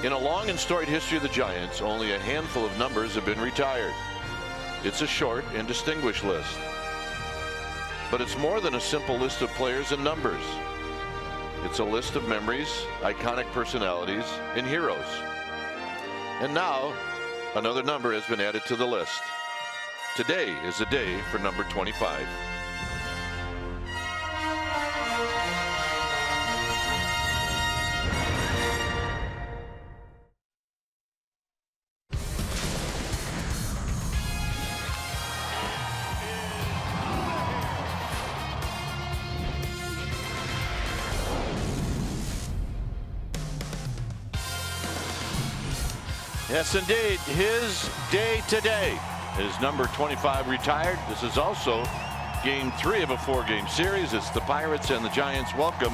In a long and storied history of the Giants, only a handful of numbers have been retired. It's a short and distinguished list. But it's more than a simple list of players and numbers. It's a list of memories, iconic personalities, and heroes. And now, another number has been added to the list. Today is the day for number 25. Yes, indeed, his day today. His number 25 retired. This is also game 3 of a 4-game series. It's the Pirates and the Giants. Welcome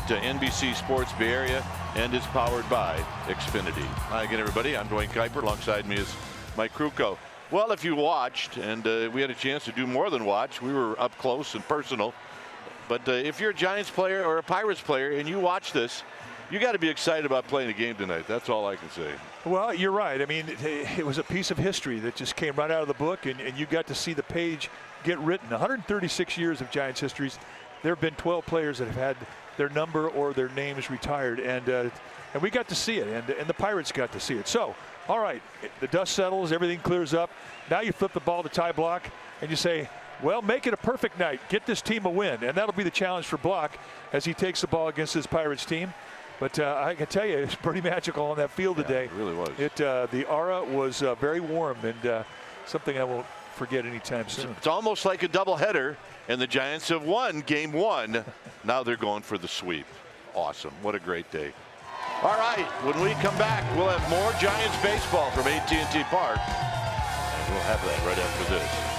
to NBC Sports Bay Area, and is powered by Xfinity. Hi again, everybody. I'm Dwayne Kuiper. Alongside me is Mike Krukow. Well, if you watched, and we had a chance to do more than watch, we were up close and personal. But if you're a Giants player or a Pirates player and you watch this, you got to be excited about playing a game tonight. That's all I can say. Well, you're right. I mean, it was a piece of history that just came right out of the book, and you got to see the page get written. 136 years of Giants histories. There have been 12 players that have had their number or their names retired, and we got to see it, and the Pirates got to see it. So, all right, the dust settles, everything clears up. Now you flip the ball to Ty Block, and you say, well, make it a perfect night. Get this team a win, and that'll be the challenge for Block as he takes the ball against his Pirates team. But I can tell you, it's pretty magical on that field today. It really was. The aura was very warm, and something I won't forget anytime soon. It's almost like a doubleheader, and the Giants have won game 1. Now they're going for the sweep. Awesome. What a great day. All right, when we come back, we'll have more Giants baseball from AT Park. And we'll have that right after this.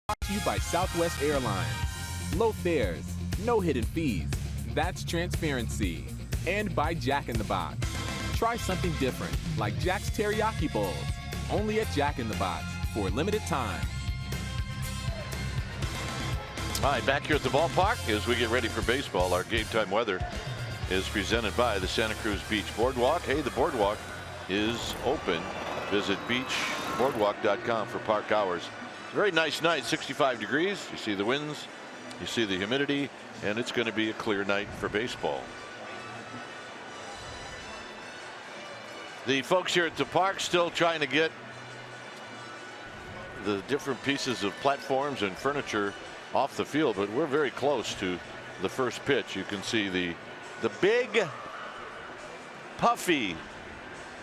Brought to you by Southwest Airlines. Low fares, no hidden fees. That's transparency. And by Jack in the Box. Try something different, like Jack's Teriyaki Bowls. Only at Jack in the Box for a limited time. All right, back here at the ballpark as we get ready for baseball. Our game time weather is presented by the Santa Cruz Beach Boardwalk. Hey, the boardwalk is open. Visit beachboardwalk.com for park hours. Very nice night, 65 degrees. You see the winds, you see the humidity, and it's going to be a clear night for baseball. The folks here at the park still trying to get the different pieces of platforms and furniture off the field, but we're very close to the first pitch. You can see the big puffy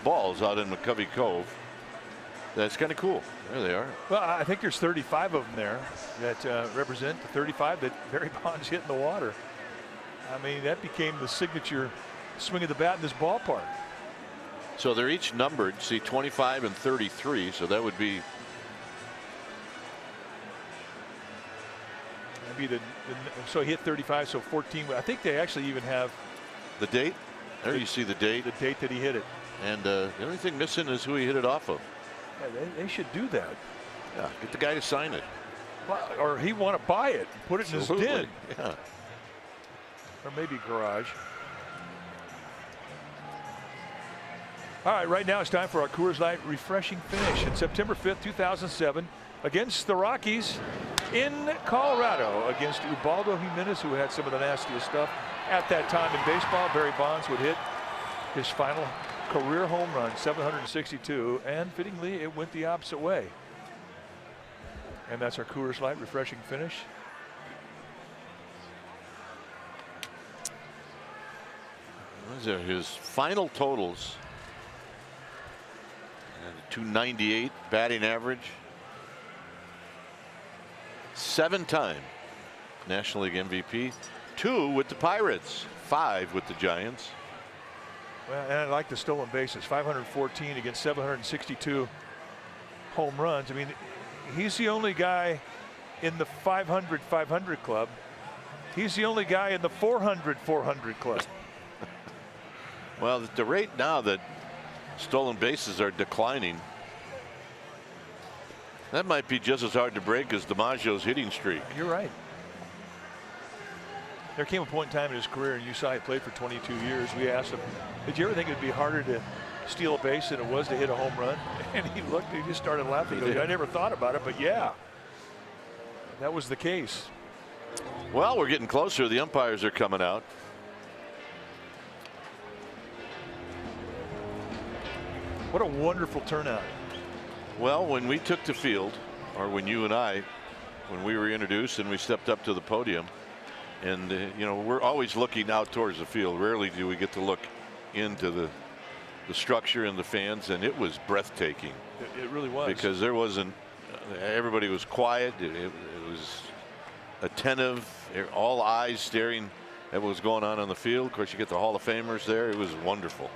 balls out in McCovey Cove. That's kind of cool. There they are. Well, I think there's 35 of them there that represent the 35 that Barry Bonds hit in the water. I mean, that became the signature swing of the bat in this ballpark. So they're each numbered. See, 25 and 33. So that would be so he hit 35. So 14. I think they actually even have the date. There you see the date. The date that he hit it. And the only thing missing is who he hit it off of. Yeah, they should do that. Yeah, get the guy to sign it. Well, or he want to buy it, put it in his den. Yeah. Or maybe garage. All right, right now it's time for our Coors Light refreshing finish. It's September 5th, 2007, against the Rockies in Colorado against Ubaldo Jimenez, who had some of the nastiest stuff at that time in baseball. Barry Bonds would hit his final career home run, 762, and fittingly it went the opposite way. And that's our Coors Light refreshing finish. Those are his final totals. And 298 batting average. 7-time National League MVP. 2 with the Pirates. 5 with the Giants. Well, and I like the stolen bases. 514 against 762 home runs. I mean, he's the only guy in the 500-500 club. He's the only guy in the 400-400 club. Well, at the rate now that stolen bases are declining, that might be just as hard to break as DiMaggio's hitting streak. You're right. There came a point in time in his career, and you saw he played for 22 years. We asked him, did you ever think it'd be harder to steal a base than it was to hit a home run? And he looked, he just started laughing. He goes, I never thought about it, but yeah, that was the case. Well, we're getting closer. The umpires are coming out. What a wonderful turnout. Well, when we took the field, or when you and I, when we were introduced and we stepped up to the podium, and you know, we're always looking out towards the field. Rarely do we get to look into the structure and the fans, and it was breathtaking. It really was. Because there wasn't, everybody was quiet. It was attentive, all eyes staring at what was going on the field. Of course, you get the Hall of Famers there. It was wonderful.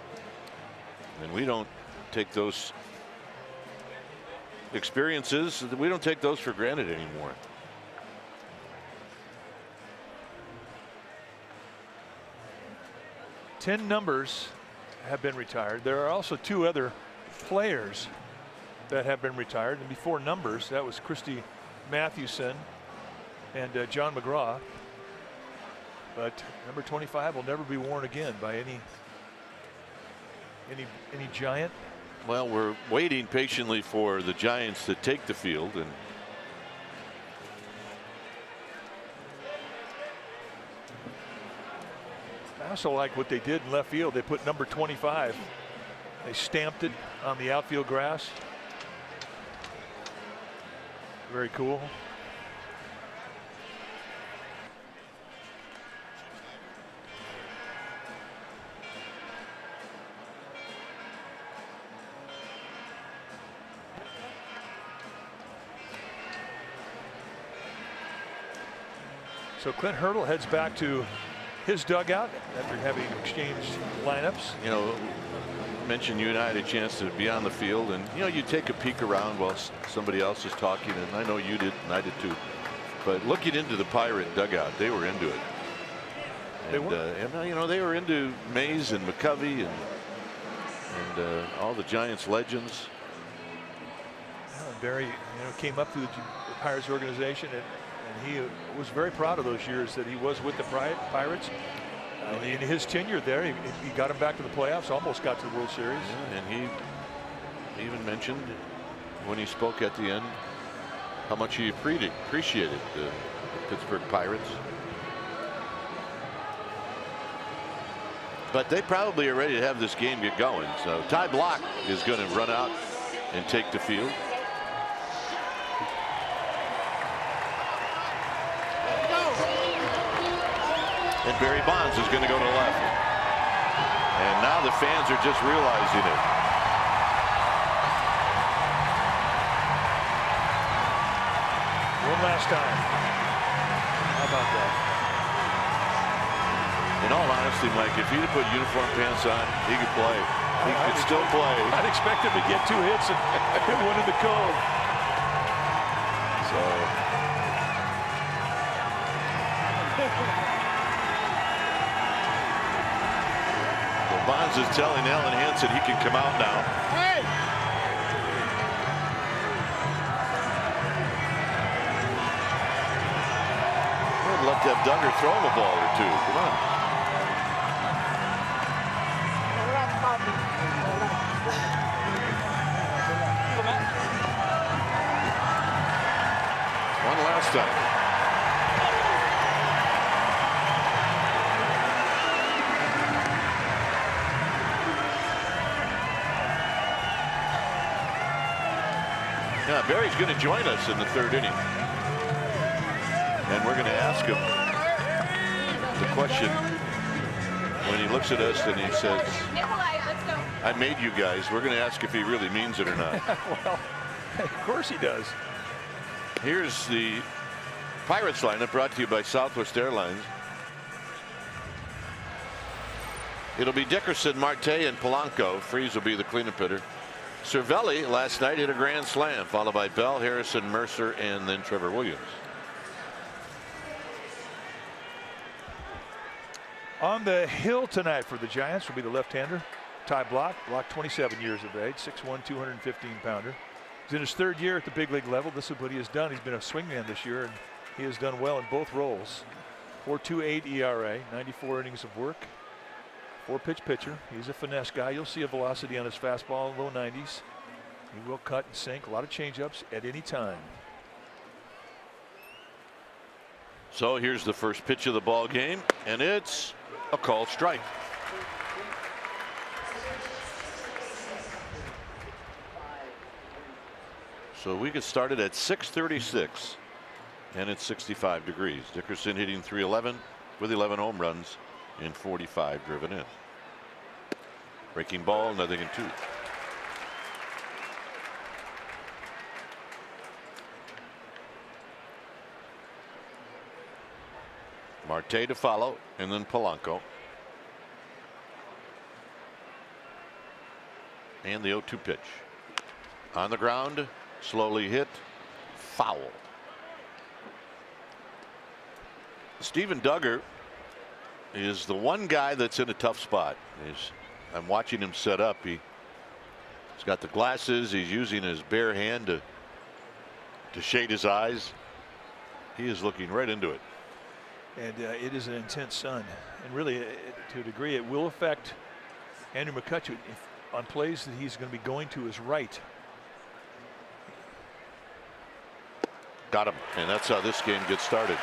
And we don't take those experiences, we don't take those for granted anymore. Ten numbers have been retired. There are also 2 other players that have been retired. And before numbers, that was Christy Mathewson and John McGraw. But number 25 will never be worn again by any Giant. Well, we're waiting patiently for the Giants to take the field, and I also like what they did in left field. They put number 25. They stamped it on the outfield grass. Very cool. So Clint Hurdle heads back to his dugout after having exchanged lineups. You know, mentioned you and I had a chance to be on the field, and you know, you take a peek around while somebody else is talking, and I know you did and I did too. But looking into the Pirate dugout, they were into it. And, they were. And you know, they were into Mays and McCovey and all the Giants legends. Barry, came up through the Pirates organization And he was very proud of those years that he was with the Pirates. In his tenure there, he got him back to the playoffs, almost got to the World Series. Yeah, and he even mentioned when he spoke at the end how much he appreciated the Pittsburgh Pirates. But they probably are ready to have this game get going. So Ty Block is going to run out and take the field. And Barry Bonds is going to go to the left. And now the fans are just realizing it. One last time. How about that? In all honesty, Mike, if he'd have put uniform pants on, he could play. He could still play. I'd expect him to get 2 hits and hit one in the cold. So. Well, Bonds is telling Alan Hansen he can come out now. Hey! I'd love to have Duggar throw him a ball or two. Come on. One last time. Yeah, Barry's going to join us in the 3rd inning. And we're going to ask him the question when he looks at us and he says, I made you guys. We're going to ask if he really means it or not. Well, of course he does. Here's the Pirates lineup brought to you by Southwest Airlines. It'll be Dickerson, Marte, and Polanco. Freeze will be the cleanup hitter. Cervelli last night hit a grand slam, followed by Bell, Harrison, Mercer, and then Trevor Williams. On the hill tonight for the Giants will be the left-hander, Ty Block. Block, 27 years of age, 6'1", 215-pounder. He's in his 3rd year at the big league level. This is what he has done. He's been a swingman this year, and he has done well in both roles. 4.28 ERA, 94 innings of work. 4-pitch pitcher. He's a finesse guy. You'll see a velocity on his fastball, low 90s. He will cut and sink. A lot of changeups at any time. So here's the first pitch of the ball game, and it's a called strike. So we get started at 6:36, and it's 65 degrees. Dickerson hitting .311 with 11 home runs and 45 driven in. Breaking ball, 0-2. Marte to follow, and then Polanco. And the 0-2 pitch. On the ground, slowly hit, foul. Steven Duggar is the one guy that's in a tough spot. I'm watching him set up. He's got the glasses. He's using his bare hand to shade his eyes. He is looking right into it. And it is an intense sun. And really, to a degree, it will affect Andrew McCutcheon on plays that he's going to be going to his right. Got him. And that's how this game gets started.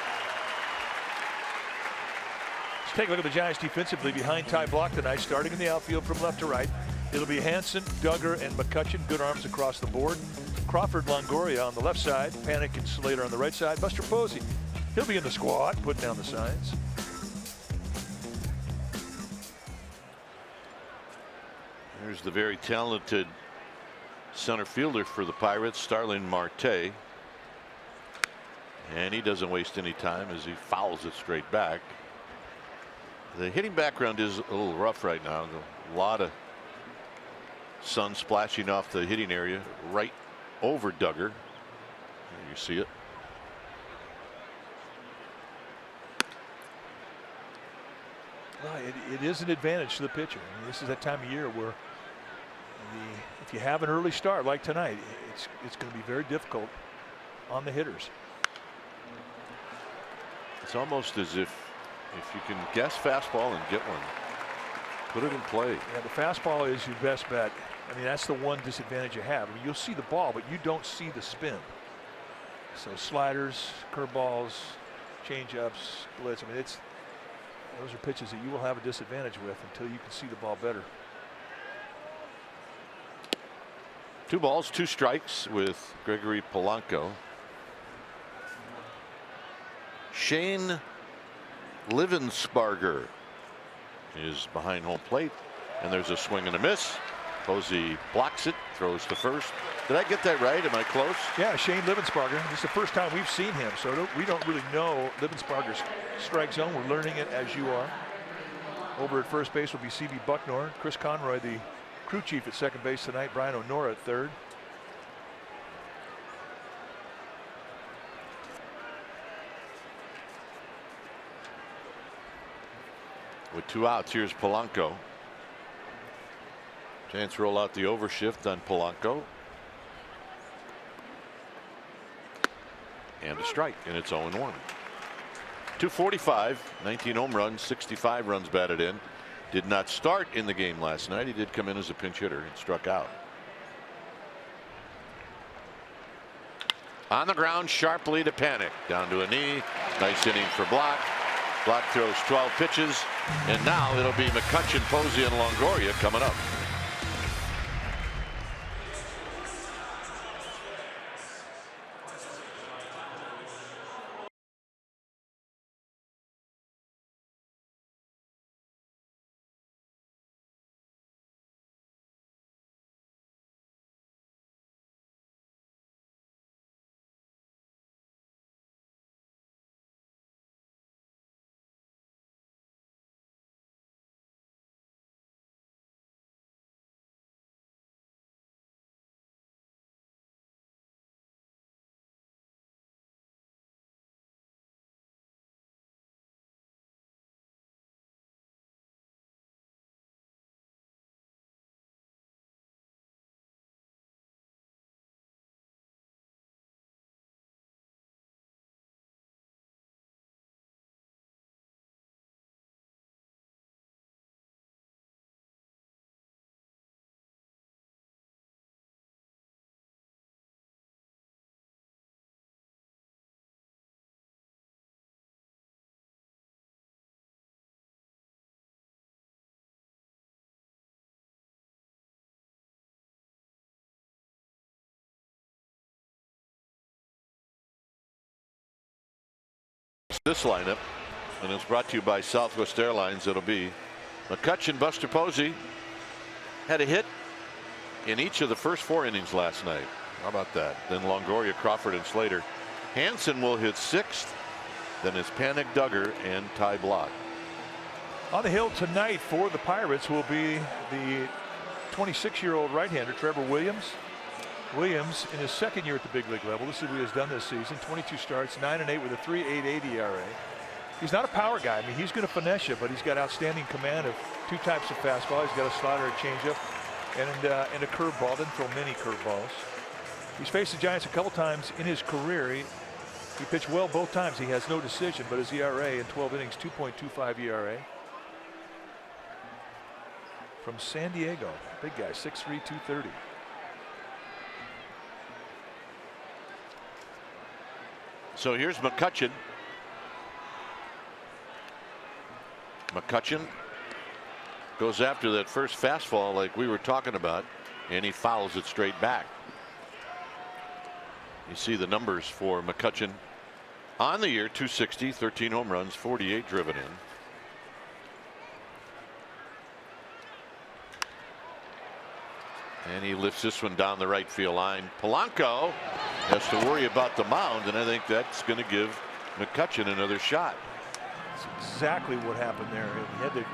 Let's take a look at the Giants defensively behind Ty Block tonight, starting in the outfield from left to right. It'll be Hansen, Duggar, and McCutcheon. Good arms across the board. Crawford, Longoria on the left side. Panic and Slater on the right side. Buster Posey, he'll be in the squad, putting down the signs. Here's the very talented center fielder for the Pirates, Starling Marte. And he doesn't waste any time as he fouls it straight back. The hitting background is a little rough right now. A lot of sun splashing off the hitting area right over Duggar. There you see it. Well, it is an advantage to the pitcher. I mean, this is that time of year where if you have an early start like tonight, it's going to be very difficult on the hitters. almost as if you can guess fastball and get one, put it in play. Yeah, the fastball is your best bet. I mean, that's the one disadvantage you have. I mean, you'll see the ball, but you don't see the spin. So sliders, curveballs, changeups, splits. I mean, those are pitches that you will have a disadvantage with until you can see the ball better. 2 balls, 2 strikes with Gregory Polanco. Shane Livensparger is behind home plate, and there's a swing and a miss. Posey blocks it, throws to first. Did I get that right? Am I close? Yeah, Shane Livensparger. This is the first time we've seen him, so we don't really know Livensparger's strike zone. We're learning it as you are. Over at first base will be C.B. Bucknor, Chris Conroy, the crew chief at second base tonight, Brian O'Nora at third. With 2 outs, here's Polanco. Chance roll out the overshift on Polanco. And a strike, and it's 0-1. 245, 19 home runs, 65 runs batted in. Did not start in the game last night. He did come in as a pinch hitter and struck out. On the ground sharply to Panic. Down to a knee. Nice inning for Block. Block throws 12 pitches. And now it'll be McCutchen, Posey, and Longoria coming up. This lineup, and it's brought to you by Southwest Airlines. It'll be McCutchen, Buster Posey had a hit in each of the first 4 innings last night. How about that? Then Longoria, Crawford, and Slater. Hansen will hit 6th. Then it's Panic, Duggar, and Ty Block. On the hill tonight for the Pirates will be the 26-year-old right-hander Trevor Williams. Williams in his 2nd year at the big league level. This is what he has done this season. 22 starts, 9-8 with a 3.88 ERA. He's not a power guy. I mean, he's going to finesse you, but he's got outstanding command of 2 types of fastball. He's got a slider, a changeup, and a curveball. Doesn't throw many curveballs. He's faced the Giants a couple times in his career. He pitched well both times. He has no decision, but his ERA in 12 innings, 2.25 ERA. From San Diego, big guy, 6'3", 230. So here's McCutchen. McCutchen goes after that first fastball like we were talking about, and he fouls it straight back. You see the numbers for McCutchen on the year: 260, 13 home runs, 48 driven in. And he lifts this one down the right field line. Polanco has to worry about the mound, and I think that's going to give McCutchen another shot. That's exactly what happened there. He had to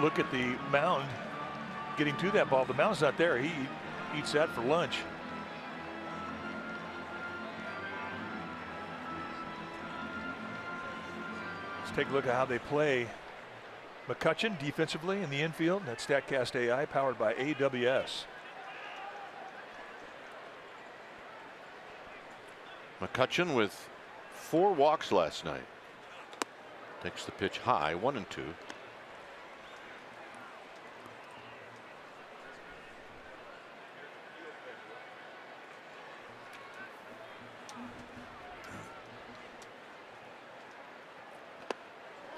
look at the mound getting to that ball. The mound's not there. He eats that for lunch. Let's take a look at how they play McCutchen defensively in the infield. That's StatCast AI powered by AWS. McCutchen with 4 walks last night. Takes the pitch high, 1-2.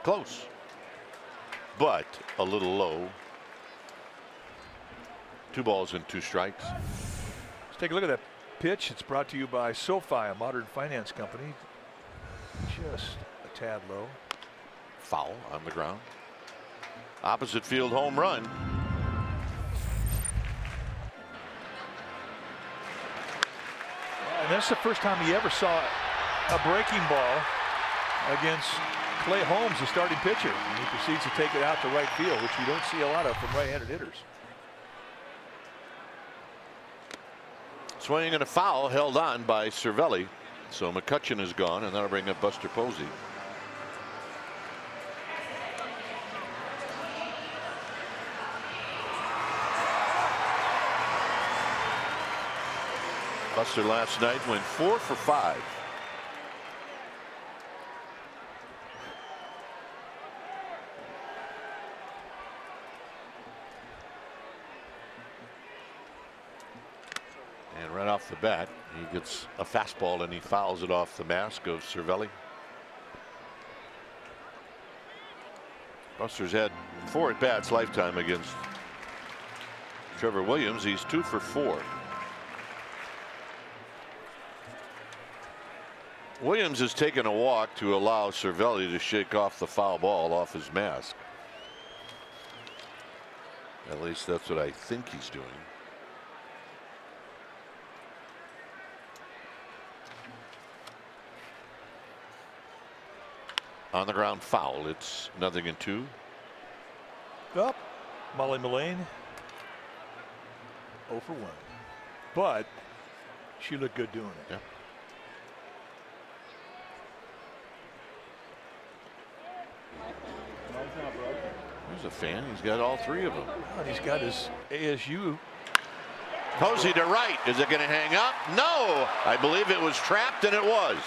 Close, but a little low. 2 balls and 2 strikes. Let's take a look at that pitch. It's brought to you by SoFi, a modern finance company. Just a tad low. Foul on the ground. Opposite field home run. And that's the first time he ever saw a breaking ball against Clay Holmes, the starting pitcher. And he proceeds to take it out to right field, which you don't see a lot of from right-handed hitters. Swing and a foul held on by Cervelli. So McCutcheon is gone, and that'll bring up Buster Posey. Buster last night went 4 for 5. And right off the bat, he gets a fastball and he fouls it off the mask of Cervelli. Buster's had 4 at-bats lifetime against Trevor Williams. He's 2 for 4. Williams has taken a walk to allow Cervelli to shake off the foul ball off his mask. At least that's what I think he's doing. On the ground foul. It's 0-2. Up. Molly Mullane 0 for 1. But she looked good doing it. Yeah. He's a fan. He's got all 3 of them. And he's got his ASU. Posey to right. Is it going to hang up? No. I believe it was trapped, and it was.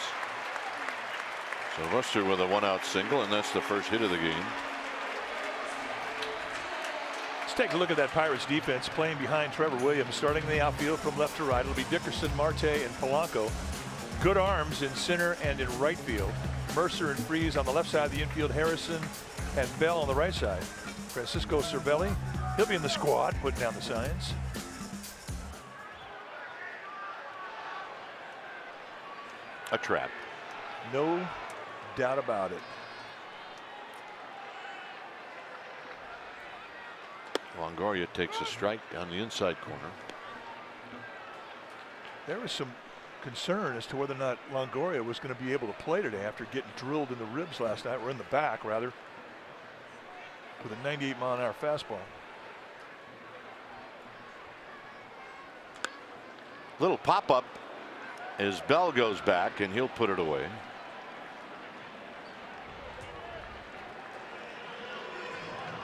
So Buster with a 1-out single, and that's the first hit of the game. Let's take a look at that Pirates defense playing behind Trevor Williams, starting in the outfield from left to right. It'll be Dickerson, Marte, and Polanco. Good arms in center and in right field. Mercer and Freese on the left side of the infield. Harrison and Bell on the right side. Francisco Cervelli, he'll be in the squad, putting down the signs. A trap. No doubt about it. Longoria takes a strike on the inside corner. There was some concern as to whether or not Longoria was going to be able to play today after getting drilled in the ribs last night, or in the back rather, with a 98-mile-an-hour fastball. Little pop-up as Bell goes back, and he'll put it away.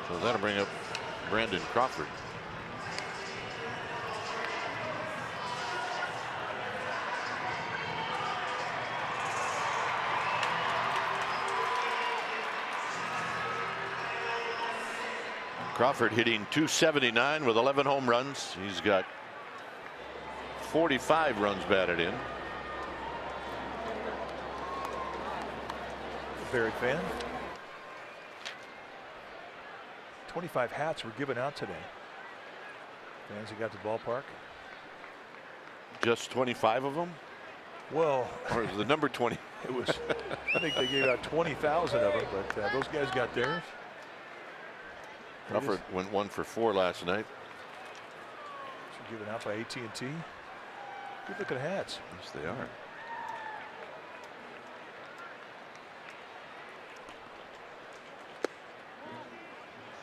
So that'll bring up Brandon Crawford. Crawford hitting .279 with 11 home runs. He's got 45 runs batted in. Barry fan. 25 hats were given out today. Fans who got to the ballpark. Just 25 of them? Well, or is the number 20? It was. I think they gave out 20,000 of them, but those guys got theirs. Crawford went 1 for 4 last night. Given out by AT. Good looking hats. Yes, they are.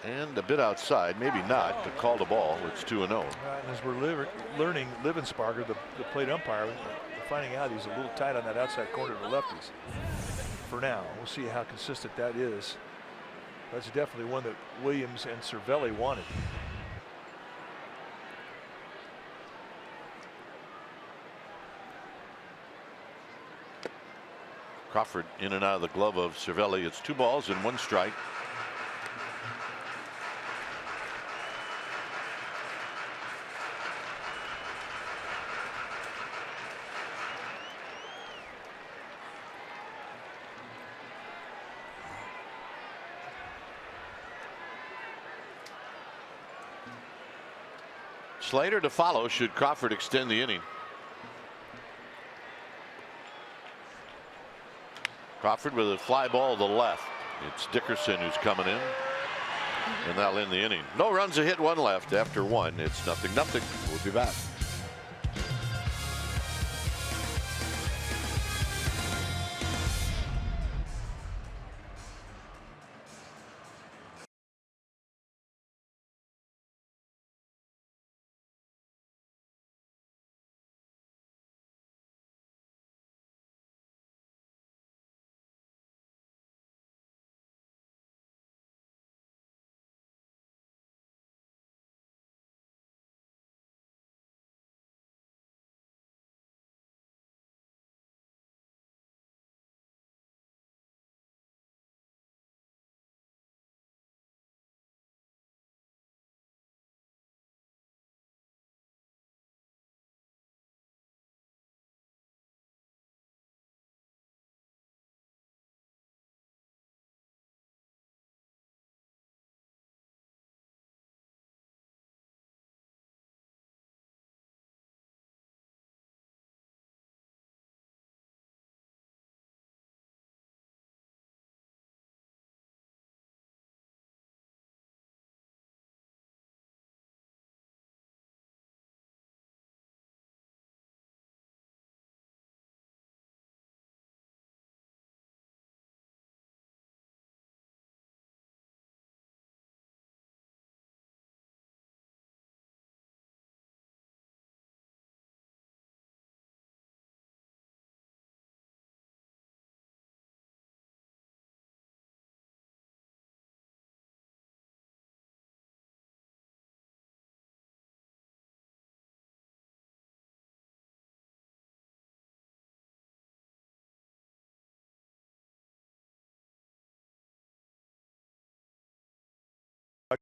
And a bit outside, maybe not, to call the ball. It's 2-0. Right, and as we're learning, Livensparger, the plate umpire, we're finding out he's a little tight on that outside corner to the lefties. For now, we'll see how consistent that is. That's definitely one that Williams and Cervelli wanted. Crawford in and out of the glove of Cervelli. It's 2 balls and 1 strike. Slater to follow should Crawford extend the inning. Crawford with a fly ball to the left. It's Dickerson who's coming in, and that'll end the inning. No runs, a hit, 1 left. After 1, it's 0-0. We'll be back.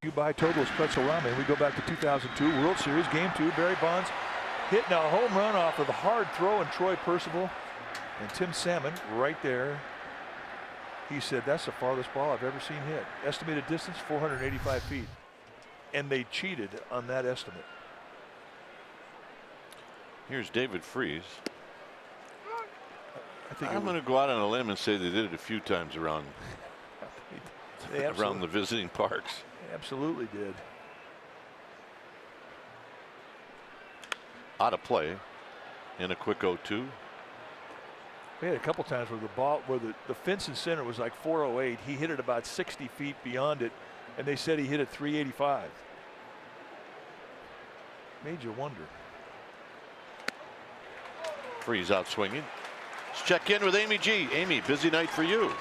You buy Togo's Pretzel Ramen. We go back to 2002 World Series Game 2. Barry Bonds hitting a home run off of a hard throw, and Troy Percival and Tim Salmon right there. He said, that's the farthest ball I've ever seen hit. Estimated distance 485 feet, and they cheated on that estimate. Here's David Freese. I'm going to go out on a limb and say they did it a few times around around the visiting parks. Absolutely did. Out of play in a quick 0-2. We had a couple times where the ball, where the fence in center was like 408. He hit it about 60 feet beyond it, and they said he hit it 385. Made you wonder. Freeze out swinging. Let's check in with Amy G. Amy, busy night for you.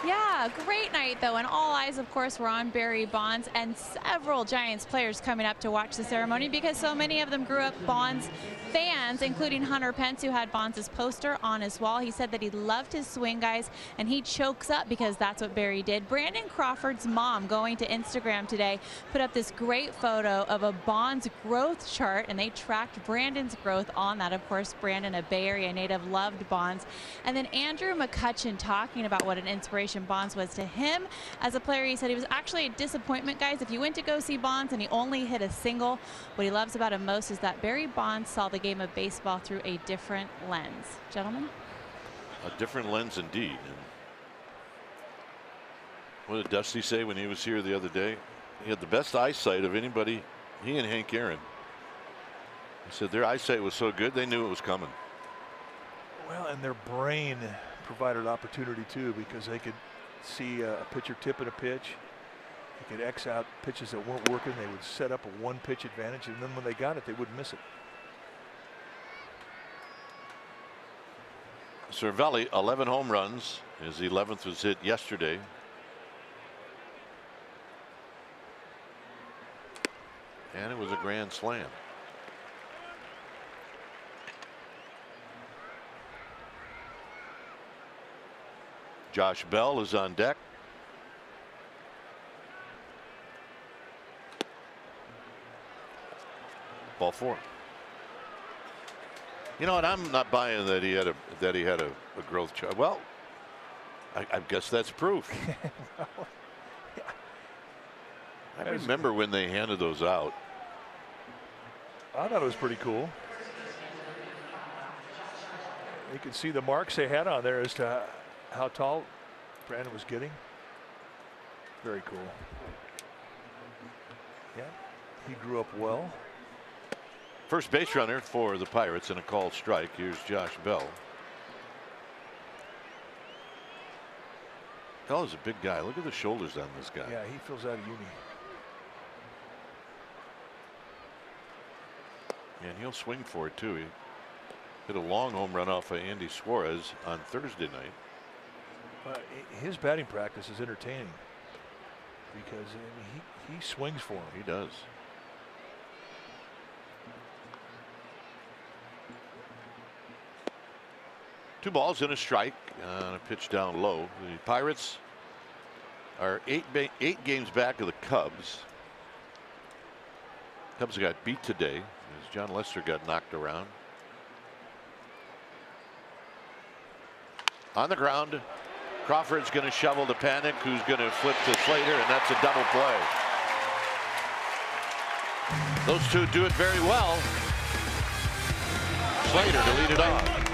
Yeah, great night though, and all eyes of course were on Barry Bonds and several Giants players coming up to watch the ceremony because so many of them grew up Bonds fans, including Hunter Pence, who had Bonds' poster on his wall. He said that he loved his swing, guys, and he chokes up because that's what Barry did. Brandon Crawford's mom, going to Instagram today, put up this great photo of a Bonds growth chart, and they tracked Brandon's growth on that. Of course, Brandon, a Bay Area native, loved Bonds. And then Andrew McCutcheon talking about what an inspiration Bonds was to him as a player. He said he was actually a disappointment, guys. If you went to go see Bonds and he only hit a single, what he loves about him most is that Barry Bonds saw the game of baseball through a different lens. Gentlemen? A different lens indeed. And what did Dusty say when he was here the other day? He had the best eyesight of anybody, he and Hank Aaron. He said their eyesight was so good they knew it was coming. Well, and their brain provided opportunity too, because they could see a pitcher tipping a pitch. They could X out pitches that weren't working. They would set up a 1-pitch advantage, and then when they got it, they wouldn't miss it. Cervelli, 11 home runs. His 11th was hit yesterday. And it was a grand slam. Josh Bell is on deck. Ball 4. You know what? I'm not buying that he had a growth chart. Well, I guess that's proof. I remember when they handed those out. I thought it was pretty cool. You could see the marks they had on there as to how tall Brandon was getting. Very cool. Yeah, he grew up well. First base runner for the Pirates and a called strike. Here's Josh Bell. Bell is a big guy. Look at the shoulders on this guy. Yeah, he fills out of uni. And he'll swing for it too. He hit a long home run off of Andy Suarez on Thursday night. His batting practice is entertaining because he swings for him. He does. Two balls and a strike on a pitch down low. The Pirates are eight games back of the Cubs. Cubs got beat today as John Lester got knocked around. On the ground, Crawford's going to shovel to Panic, who's going to flip to Slater, and that's a double play. Those two do it very well. Slater to lead it off.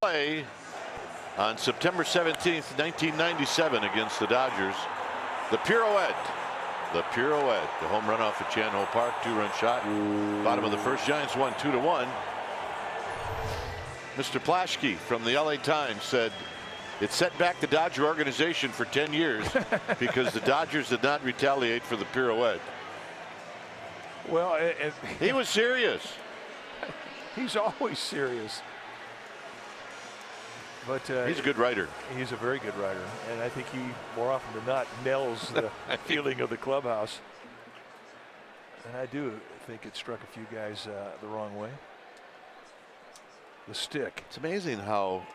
Play on September 17th, 1997 against the Dodgers. The pirouette. The home run off of Chan Ho Park, 2-run shot. Bottom of the first, Giants won 2-1. Mr. Plaschke from the LA Times said it set back the Dodger organization for 10 years because the Dodgers did not retaliate for the pirouette. Well, he was serious. He's always serious. But he's a good writer. He's a very good writer, and I think he more often than not nails the feeling of the clubhouse. And I do think it struck a few guys the wrong way. The stick. It's amazing how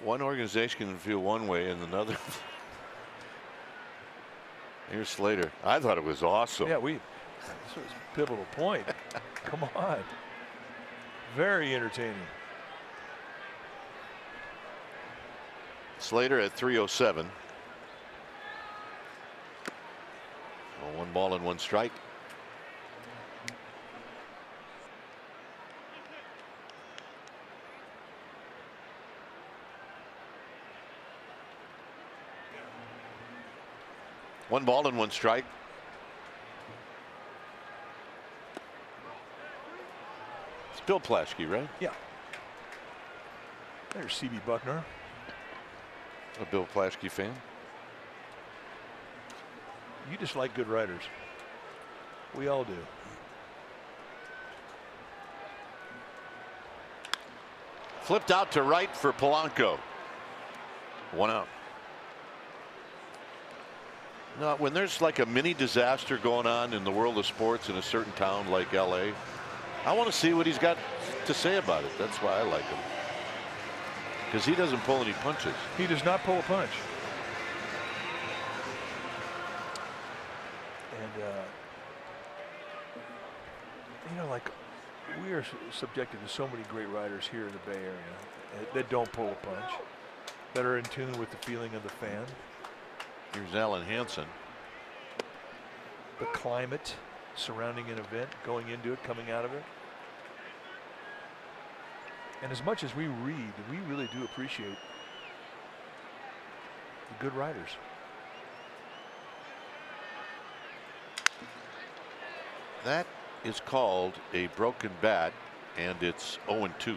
one organization can feel one way and another. Here's Slater. I thought it was awesome. Yeah, this was a pivotal point. Come on. Very entertaining. Slater at 307. 1 ball and 1 strike. One ball and 1 strike. Bill Plaschke, right? Yeah. There's C.B. Buckner. A Bill Plaschke fan. You just like good writers. We all do. Flipped out to right for Polanco. 1 out. Now, when there's like a mini disaster going on in the world of sports in a certain town like LA, I want to see what he's got to say about it. That's why I like him. Because he doesn't pull any punches. He does not pull a punch. And, you know, like, we are subjected to so many great writers here in the Bay Area that don't pull a punch, that are in tune with the feeling of the fan. Here's Alan Hansen. The climate surrounding an event, going into it, coming out of it. And as much as we read, we really do appreciate the good writers. That is called a broken bat, and it's 0-2.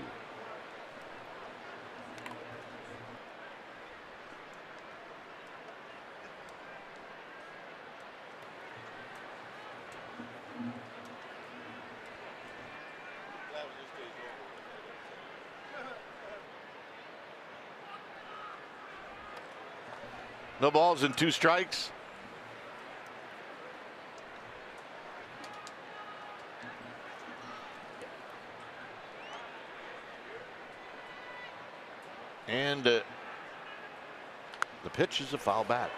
No balls and 2 strikes. And the pitch is a foul back.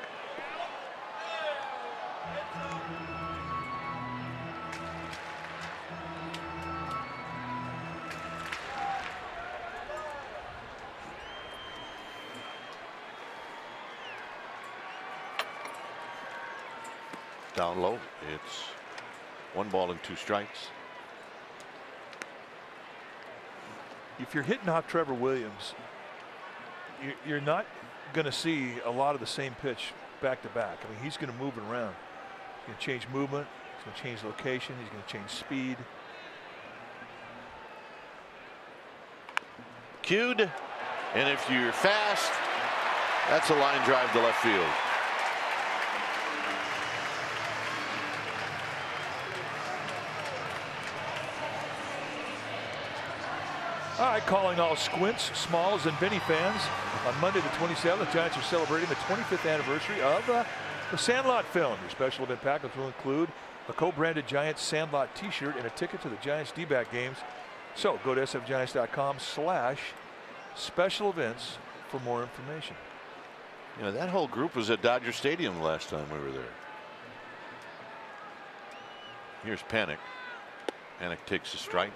Down low. It's 1 ball and 2 strikes. If you're hitting off Trevor Williams, you're not going to see a lot of the same pitch back to back. I mean, he's going to move it around. He's going to change movement. He's going to change location. He's going to change speed. Cued. And if you're fast, that's a line drive to left field. All right, calling all Squints, Smalls, and Vinny fans. On Monday the 27th, the Giants are celebrating the 25th anniversary of the Sandlot film. Your special event package will include a co-branded Giants Sandlot t-shirt and a ticket to the Giants D-back games. So go to sfgiants.com/special events for more information. You know, that whole group was at Dodger Stadium the last time we were there. Here's Panic. Panic takes a strike.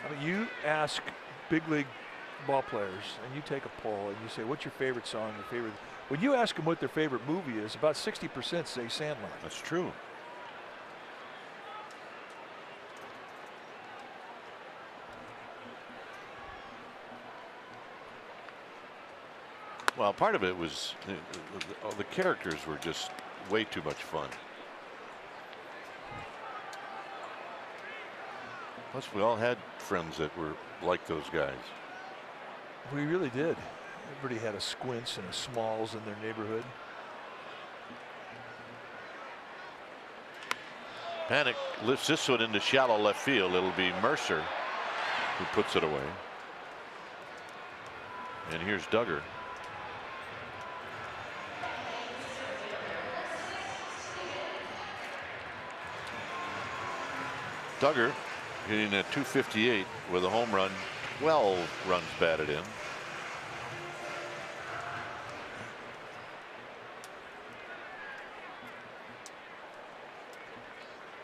I mean, you ask big league ball players and you take a poll and you say, what's your favorite song, your favorite? When you ask them what their favorite movie is, about 60% say Sandlot. That's true. Well, part of it was the characters were just way too much fun. Plus, we all had friends that were like those guys. We really did. Everybody had a Squints and a Smalls in their neighborhood. Panic lifts this one into shallow left field. It'll be Mercer who puts it away. And here's Duggar. Duggar hitting at 258 with a home run, 12 runs batted in.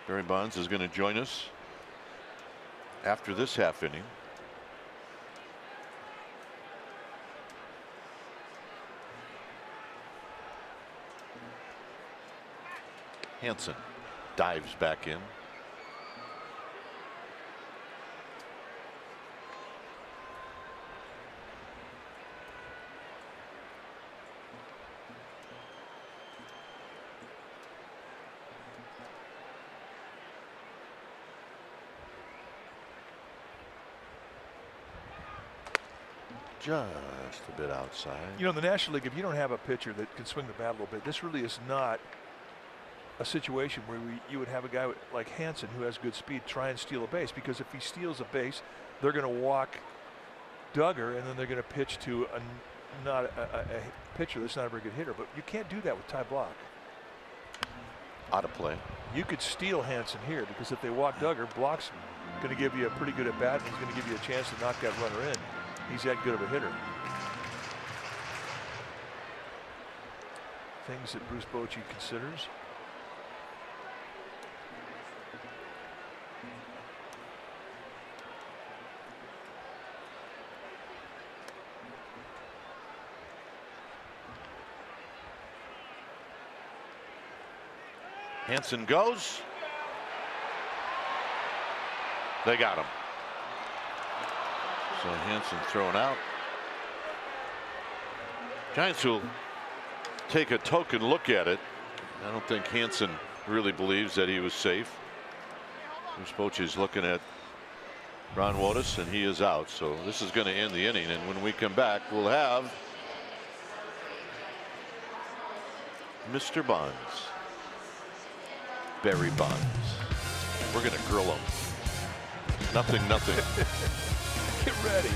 Barry Bonds is going to join us after this half inning. Hansen dives back in. just a bit outside. You know, in the National League, if you don't have a pitcher that can swing the bat a little bit, this really is not a situation where you would have a guy like Hansen who has good speed try and steal a base, because if he steals a base, they're going to walk Duggar, and then they're going to pitch to a pitcher that's not a very good hitter. But you can't do that with Ty Blach. Out of play. You could steal Hansen here, because if they walk Duggar, Block's going to give you a pretty good at bat, and he's going to give you a chance to knock that runner in. He's that good of a hitter. Things that Bruce Bochy considers. Hansen goes. They got him. So Hansen thrown out. Giants will take a token look at it. I don't think Hansen really believes that he was safe. Bruce Bochy's looking at Ron Wotus, and he is out. So this is going to end the inning. And when we come back, we'll have Mr. Bonds. Barry Bonds. We're going to grill him. Nothing. Get ready.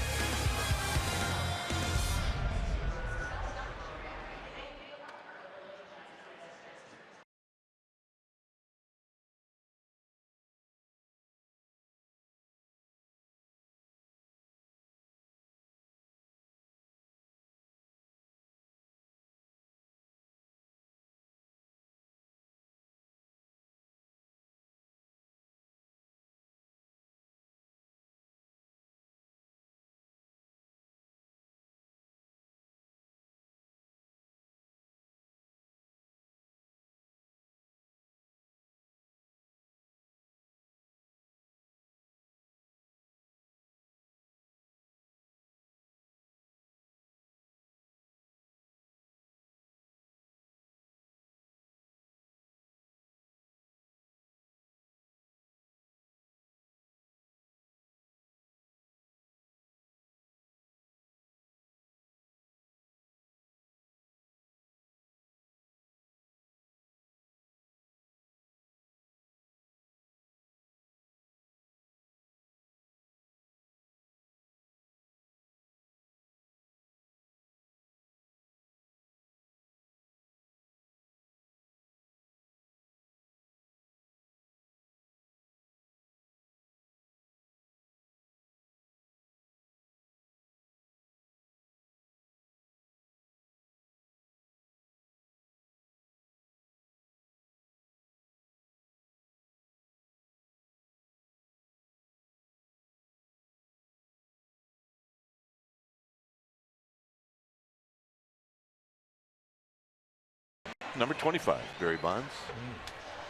Number 25, Barry Bonds.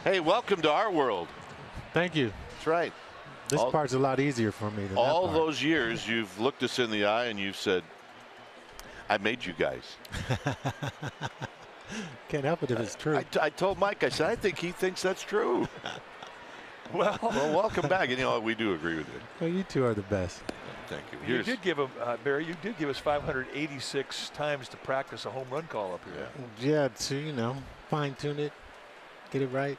Hey, welcome to our world. Thank you. That's right. This part's a lot easier for me than all that part. those years you've looked us in the eye and you've said, I made you guys. Can't help it if it's true. I told Mike, I said, I think he thinks that's true. well, welcome back. And you know, we do agree with you. Well, you two are the best. Thank you. You did give him, Barry, you did give us 586 times to practice a home run call up here. Yeah, to, you know, fine tune it, get it right.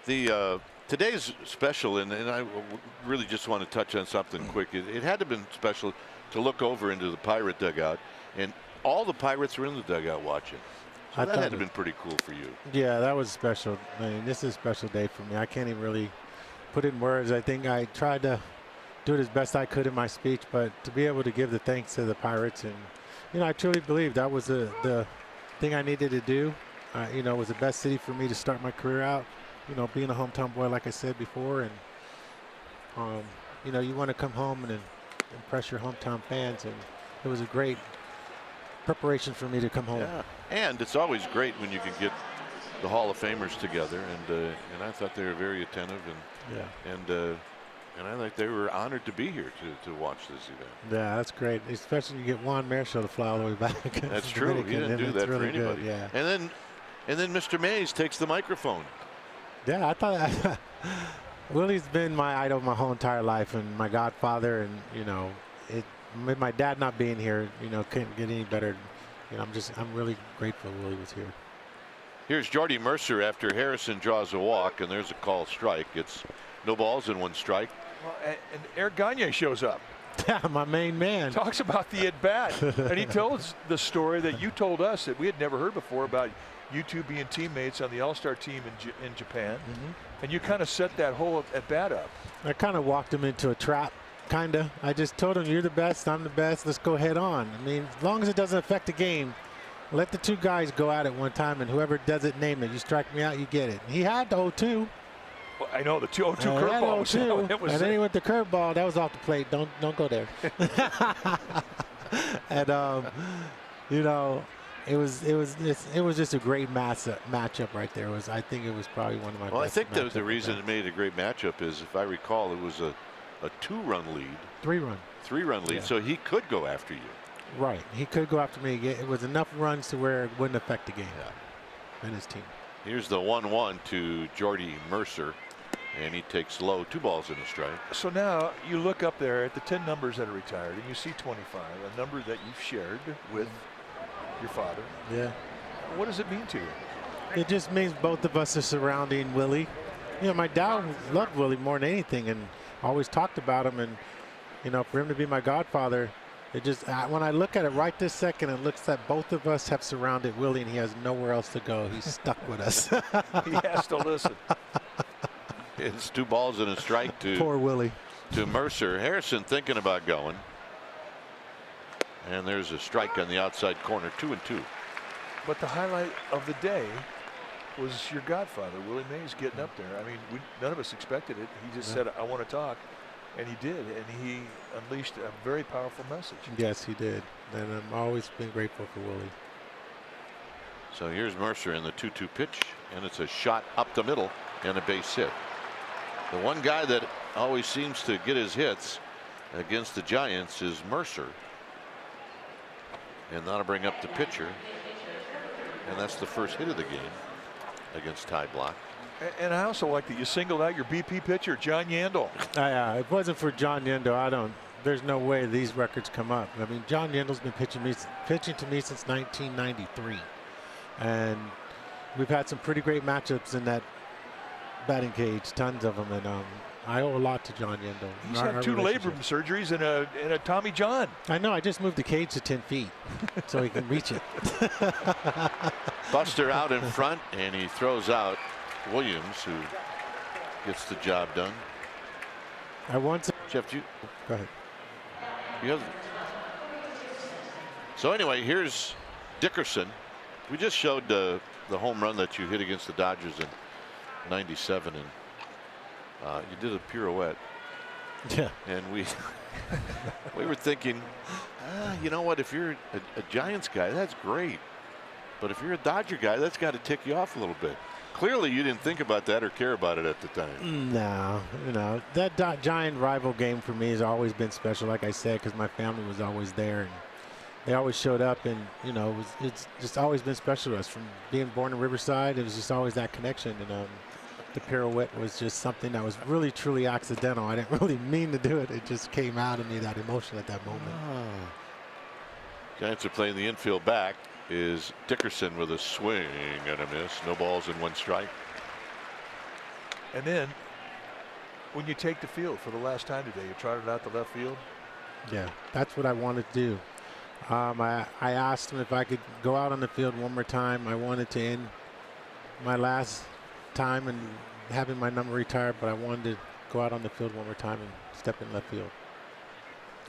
The today's special, and I really just want to touch on something quick. It had to have been special to look over into the Pirate dugout, and all the Pirates were in the dugout watching. So that had to have been pretty cool for you. Yeah, that was special. I mean, this is a special day for me. I can't even really put it in words. I think I tried to do it as best I could in my speech, but to be able to give the thanks to the Pirates, and you know, I truly believe that was the thing I needed to do. You know, it was the best city for me to start my career out. You know, being a hometown boy, like I said before, and you know, you want to come home and impress your hometown fans, and it was a great preparation for me to come home. Yeah, and it's always great when you can get the Hall of Famers together, and I thought they were very attentive, and I think they were honored to be here to watch this event. Yeah, that's great. Especially you get Juan Marichal to fly all the way back. That's true. He didn't do that really for anybody. Good, yeah. And then Mr. Mays takes the microphone. Yeah, I thought Willie's been my idol my whole entire life and my godfather, and you know, with my dad not being here, you know, couldn't get any better. You know, I'm really grateful Willie was here. Here's Jordy Mercer after Harrison draws a walk, and there's a call strike. It's no balls and 1 strike. Well, and Eric Gagne shows up. Yeah, my main man. Talks about the at-bat. And he tells the story that you told us that we had never heard before about you two being teammates on the All-Star team in Japan. And you kind of set that whole at-bat up. I kind of walked him into a trap, kind of. I just told him, you're the best, I'm the best, let's go head on. I mean, as long as it doesn't affect the game, let the 2 guys go at it one time, and whoever doesn't name it, you strike me out, you get it. He had the 0-2. Well, I know the 2-0-2 curveball was and then he went the curveball. That was off the plate. Don't go there. And you know, it was just a great matchup right there. I think it was probably one of my. Well, best I think that the reason events. it made it a great matchup is, if I recall, it was a 2-run lead. 3-run. 3-run lead, Yeah. so he could go after you. Right. He could go after me. It was enough runs to where it wouldn't affect the game. Yeah. And his team. Here's the 1-1 to Jordy Mercer, and he takes low, 2 balls and a strike. So now you look up there at the 10 numbers that are retired, and you see 25, a number that you've shared with your father. Yeah. What does it mean to you? It just means both of us are surrounding Willie. You know, my dad loved Willie more than anything, and always talked about him. And you know, for him to be my godfather, it just, when I look at it right this second, it looks like both of us have surrounded Willie, and he has nowhere else to go. He's stuck with us. He has to listen. It's 2 balls and a strike to Poor Willie. To Mercer. Harrison thinking about going, and there's a strike on the outside corner. 2-2. But the highlight of the day was your godfather, Willie Mays, getting up there. I mean, none of us expected it. He just said, I want to talk. And he did. And he unleashed a very powerful message. Yes, he did. And I've always been grateful for Willie. So here's Mercer in the 2-2 pitch, and it's a shot up the middle and a base hit. The one guy that always seems to get his hits against the Giants is Mercer. And that'll bring up the pitcher. And that's the first hit of the game against Ty Block. And I also like that you singled out your BP pitcher, John Yandel. If it wasn't for John Yandel, there's no way these records come up. I mean, John Yandel's been pitching to me since 1993. And we've had some pretty great matchups in that batting cage, tons of them. And I owe a lot to John Yandel. He's had 2 labrum surgeries and a Tommy John. I know. I just moved the cage to 10 feet so he can reach it. Buster out in front, and he throws out Williams, who gets the job done. Jeff, go ahead. So anyway, here's Dickerson. We just showed the home run that you hit against the Dodgers in '97, and you did a pirouette. Yeah. And we were thinking, you know what? If you're a Giants guy, that's great. But if you're a Dodger guy, that's got to tick you off a little bit. Clearly, you didn't think about that or care about it at the time. No, you know, that Giant rival game for me has always been special, like I said, because my family was always there, and they always showed up, and you know, it's just always been special to us. From being born in Riverside, it was just always that connection. And the pirouette was just something that was really, truly accidental. I didn't really mean to do it. It just came out of me, that emotion at that moment. Giants are playing the infield back. Is Dickerson with a swing and a miss. No balls and 1 strike. And then when you take the field for the last time today, you trotted out the left field. Yeah, that's what I wanted to do. I asked him if I could go out on the field one more time. I wanted to end my last time and having my number retired, but I wanted to go out on the field one more time and step in left field.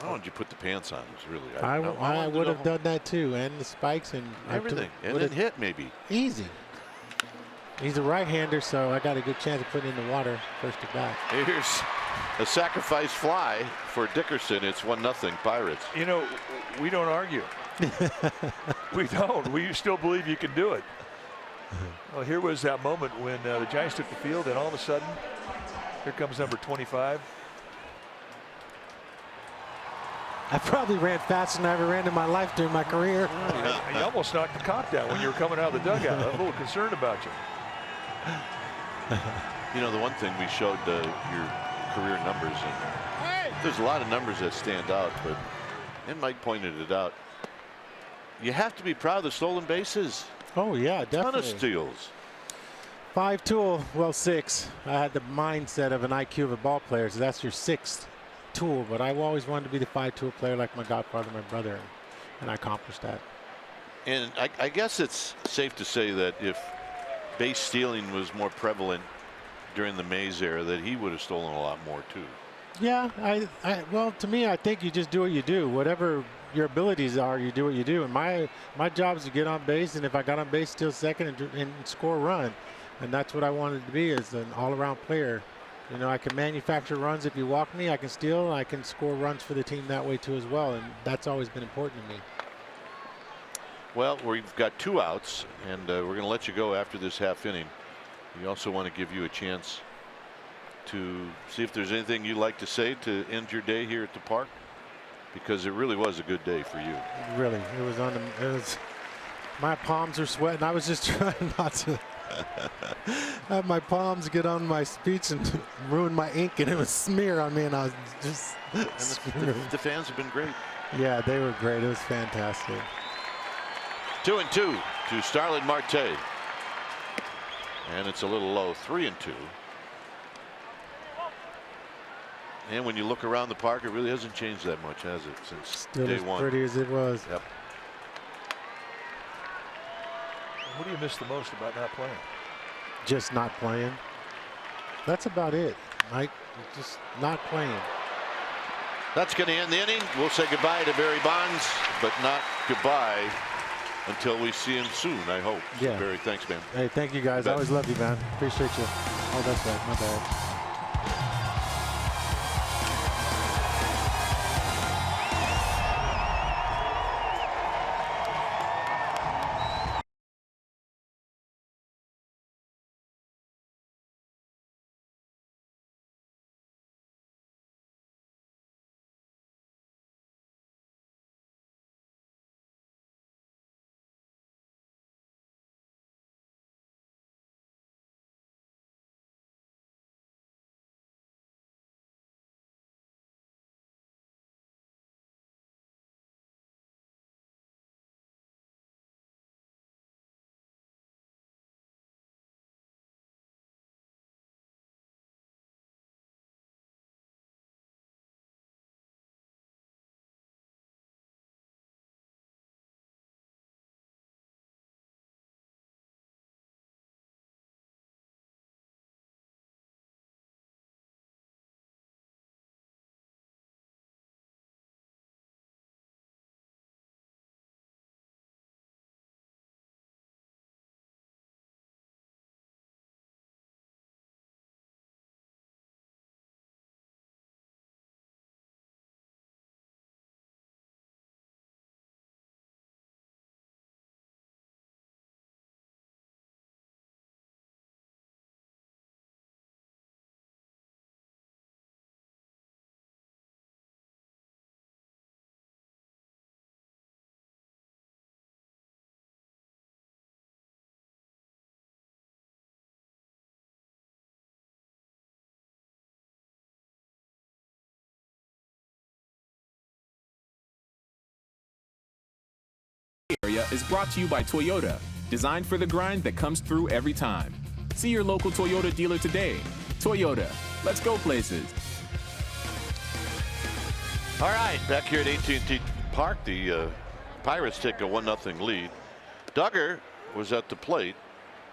How long did you put the pants on? It was really. I would have done that too, and the spikes and everything, and then hit maybe. Easy. He's a right-hander, so I got a good chance of putting in the water first at bat. Here's a sacrifice fly for Dickerson. It's 1-0 Pirates. You know, we don't argue. We don't. We still believe you can do it. Well, here was that moment when the Giants took the field, and all of a sudden, here comes number 25. I probably ran faster than I ever ran in my life during my career. You almost knocked the cop down when you were coming out of the dugout. I was a little concerned about you. You know, the one thing we showed your career numbers, and there's a lot of numbers that stand out, but And Mike pointed it out. You have to be proud of the stolen bases. Oh yeah, A ton definitely. of steals. 5 tool, well 6. I had the mindset of an IQ of a ball player, so that's your 6th tool. But I've always wanted to be the 5 tool player like my godfather, my brother, and I accomplished that. And I guess it's safe to say that if base stealing was more prevalent during the Mays era, that he would have stolen a lot more too. Yeah, well, to me, I think you just do what you do. Whatever your abilities are, you do what you do. And my job is to get on base, and if I got on base, steal second and score a run. And that's what I wanted to be, as an all-around player. You know, I can manufacture runs if you walk me. I can steal. I can score runs for the team that way too as well. And that's always been important to me. Well, we've got 2 outs, and we're going to let you go after this half inning. We also want to give you a chance to see if there's anything you'd like to say to end your day here at the park, because it really was a good day for you. Really, it was. My palms are sweating. I was just trying not to have my palms get on my speech and ruin my ink, and it was smear on me, and I was just. And the fans have been great. Yeah, they were great. It was fantastic. 2-2 to Starlin Marte. And it's a little low. 3-2. And when you look around the park, it really hasn't changed that much, has it, since Still day as one? pretty as it was. Yep. What do you miss the most about not playing? Just not playing. That's about it, Mike. Just not playing. That's going to end the inning. We'll say goodbye to Barry Bonds, but not goodbye until we see him soon, I hope. Yeah. So Barry, thanks, man. Hey, thank you guys. I always love you, man. Appreciate you. Oh, that's right. My bad. Area is brought to you by Toyota, designed for the grind that comes through every time. See your local Toyota dealer today. Toyota, let's go places. All right, back here at AT Park, the Pirates take a 1-0 lead. Duggar was at the plate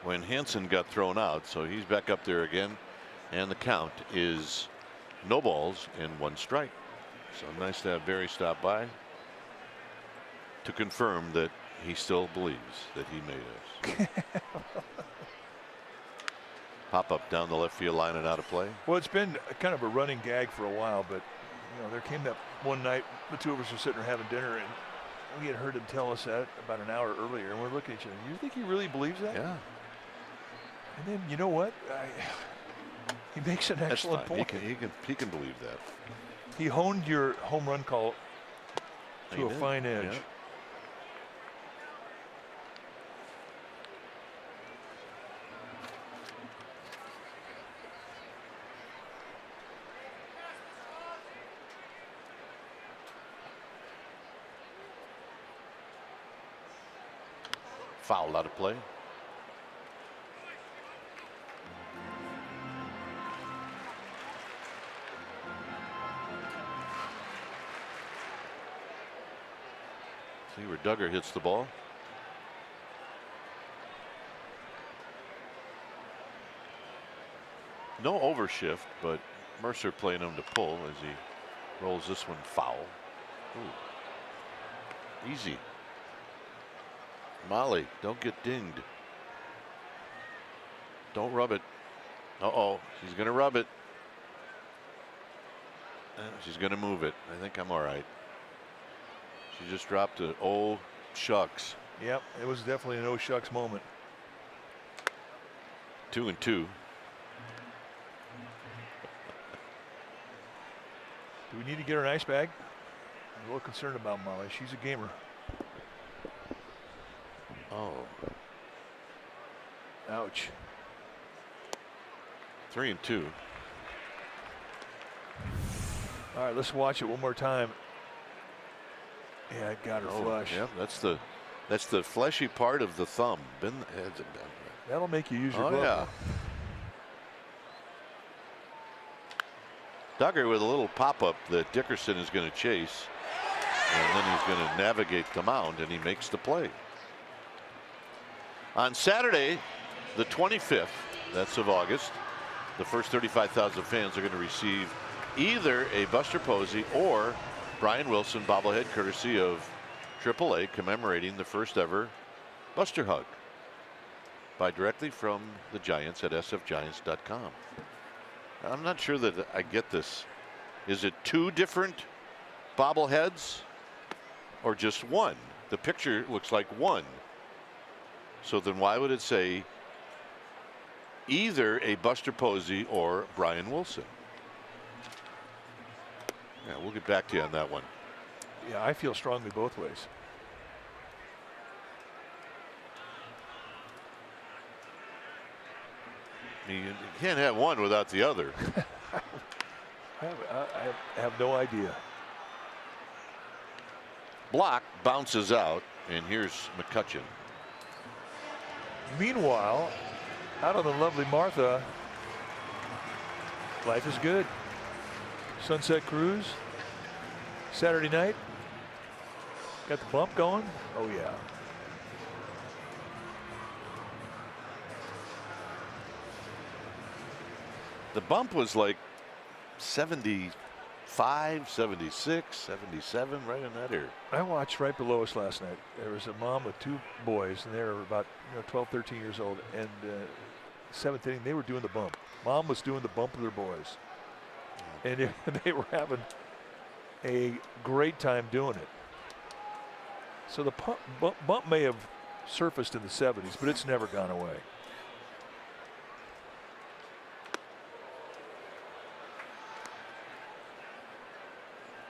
when Hansen got thrown out, so he's back up there again, and the count is no balls and 1 strike. So nice to have Barry stop by to confirm that he still believes that he made us. Pop up down the left field line and out of play. Well, it's been kind of a running gag for a while, but you know, there came that one night the two of us were sitting there having dinner, and we had heard him tell us that about an hour earlier, and we're looking at each other. You think he really believes that? Yeah. And then you know what? He makes an excellent point. He can believe that. He honed your home run call to a fine edge. Yeah. fouled out of play. See where Duggar hits the ball. No overshift, but Mercer playing him to pull as he rolls this one foul. Ooh. Easy. Molly, don't get dinged. Don't rub it. Uh-oh, she's going to rub it. She's going to move it. I think I'm all right. She just dropped it. Oh, shucks. Yep, it was definitely an oh shucks moment. 2 and 2. Do we need to get her an ice bag? I'm a little concerned about Molly. She's a gamer. Oh. Ouch. 3 and 2. All right, let's watch it one more time. Yeah, it got her flush. Yeah, that's the fleshy part of the thumb. That'll make you use your Oh glove. yeah. Duggar with a little pop-up that Dickerson is going to chase, and then he's going to navigate the mound, and he makes the play. On Saturday, the 25th, that's of August, the first 35,000 fans are going to receive either a Buster Posey or Brian Wilson bobblehead, courtesy of AAA, commemorating the first ever Buster Hug, by directly from the Giants at sfgiants.com. I'm not sure that I get this. Is it 2 different bobbleheads or just one? The picture looks like one. So then why would it say either a Buster Posey or Brian Wilson? Yeah, we'll get back to you on that one. Yeah, I feel strongly both ways. You can't have one without the other. I have no idea. Block bounces out, and here's McCutcheon. Meanwhile, out on the lovely Martha, life is good. Sunset Cruise, Saturday night. Got the bump going. Oh yeah. The bump was like 75, 76, 77, right in that area. I watched right below us last night. There was a mom with 2 boys, and they were about 12, 13 years old. And 7th inning, they were doing the bump. Mom was doing the bump with their boys, and they were having a great time doing it. So the bump may have surfaced in the 70s, but it's never gone away.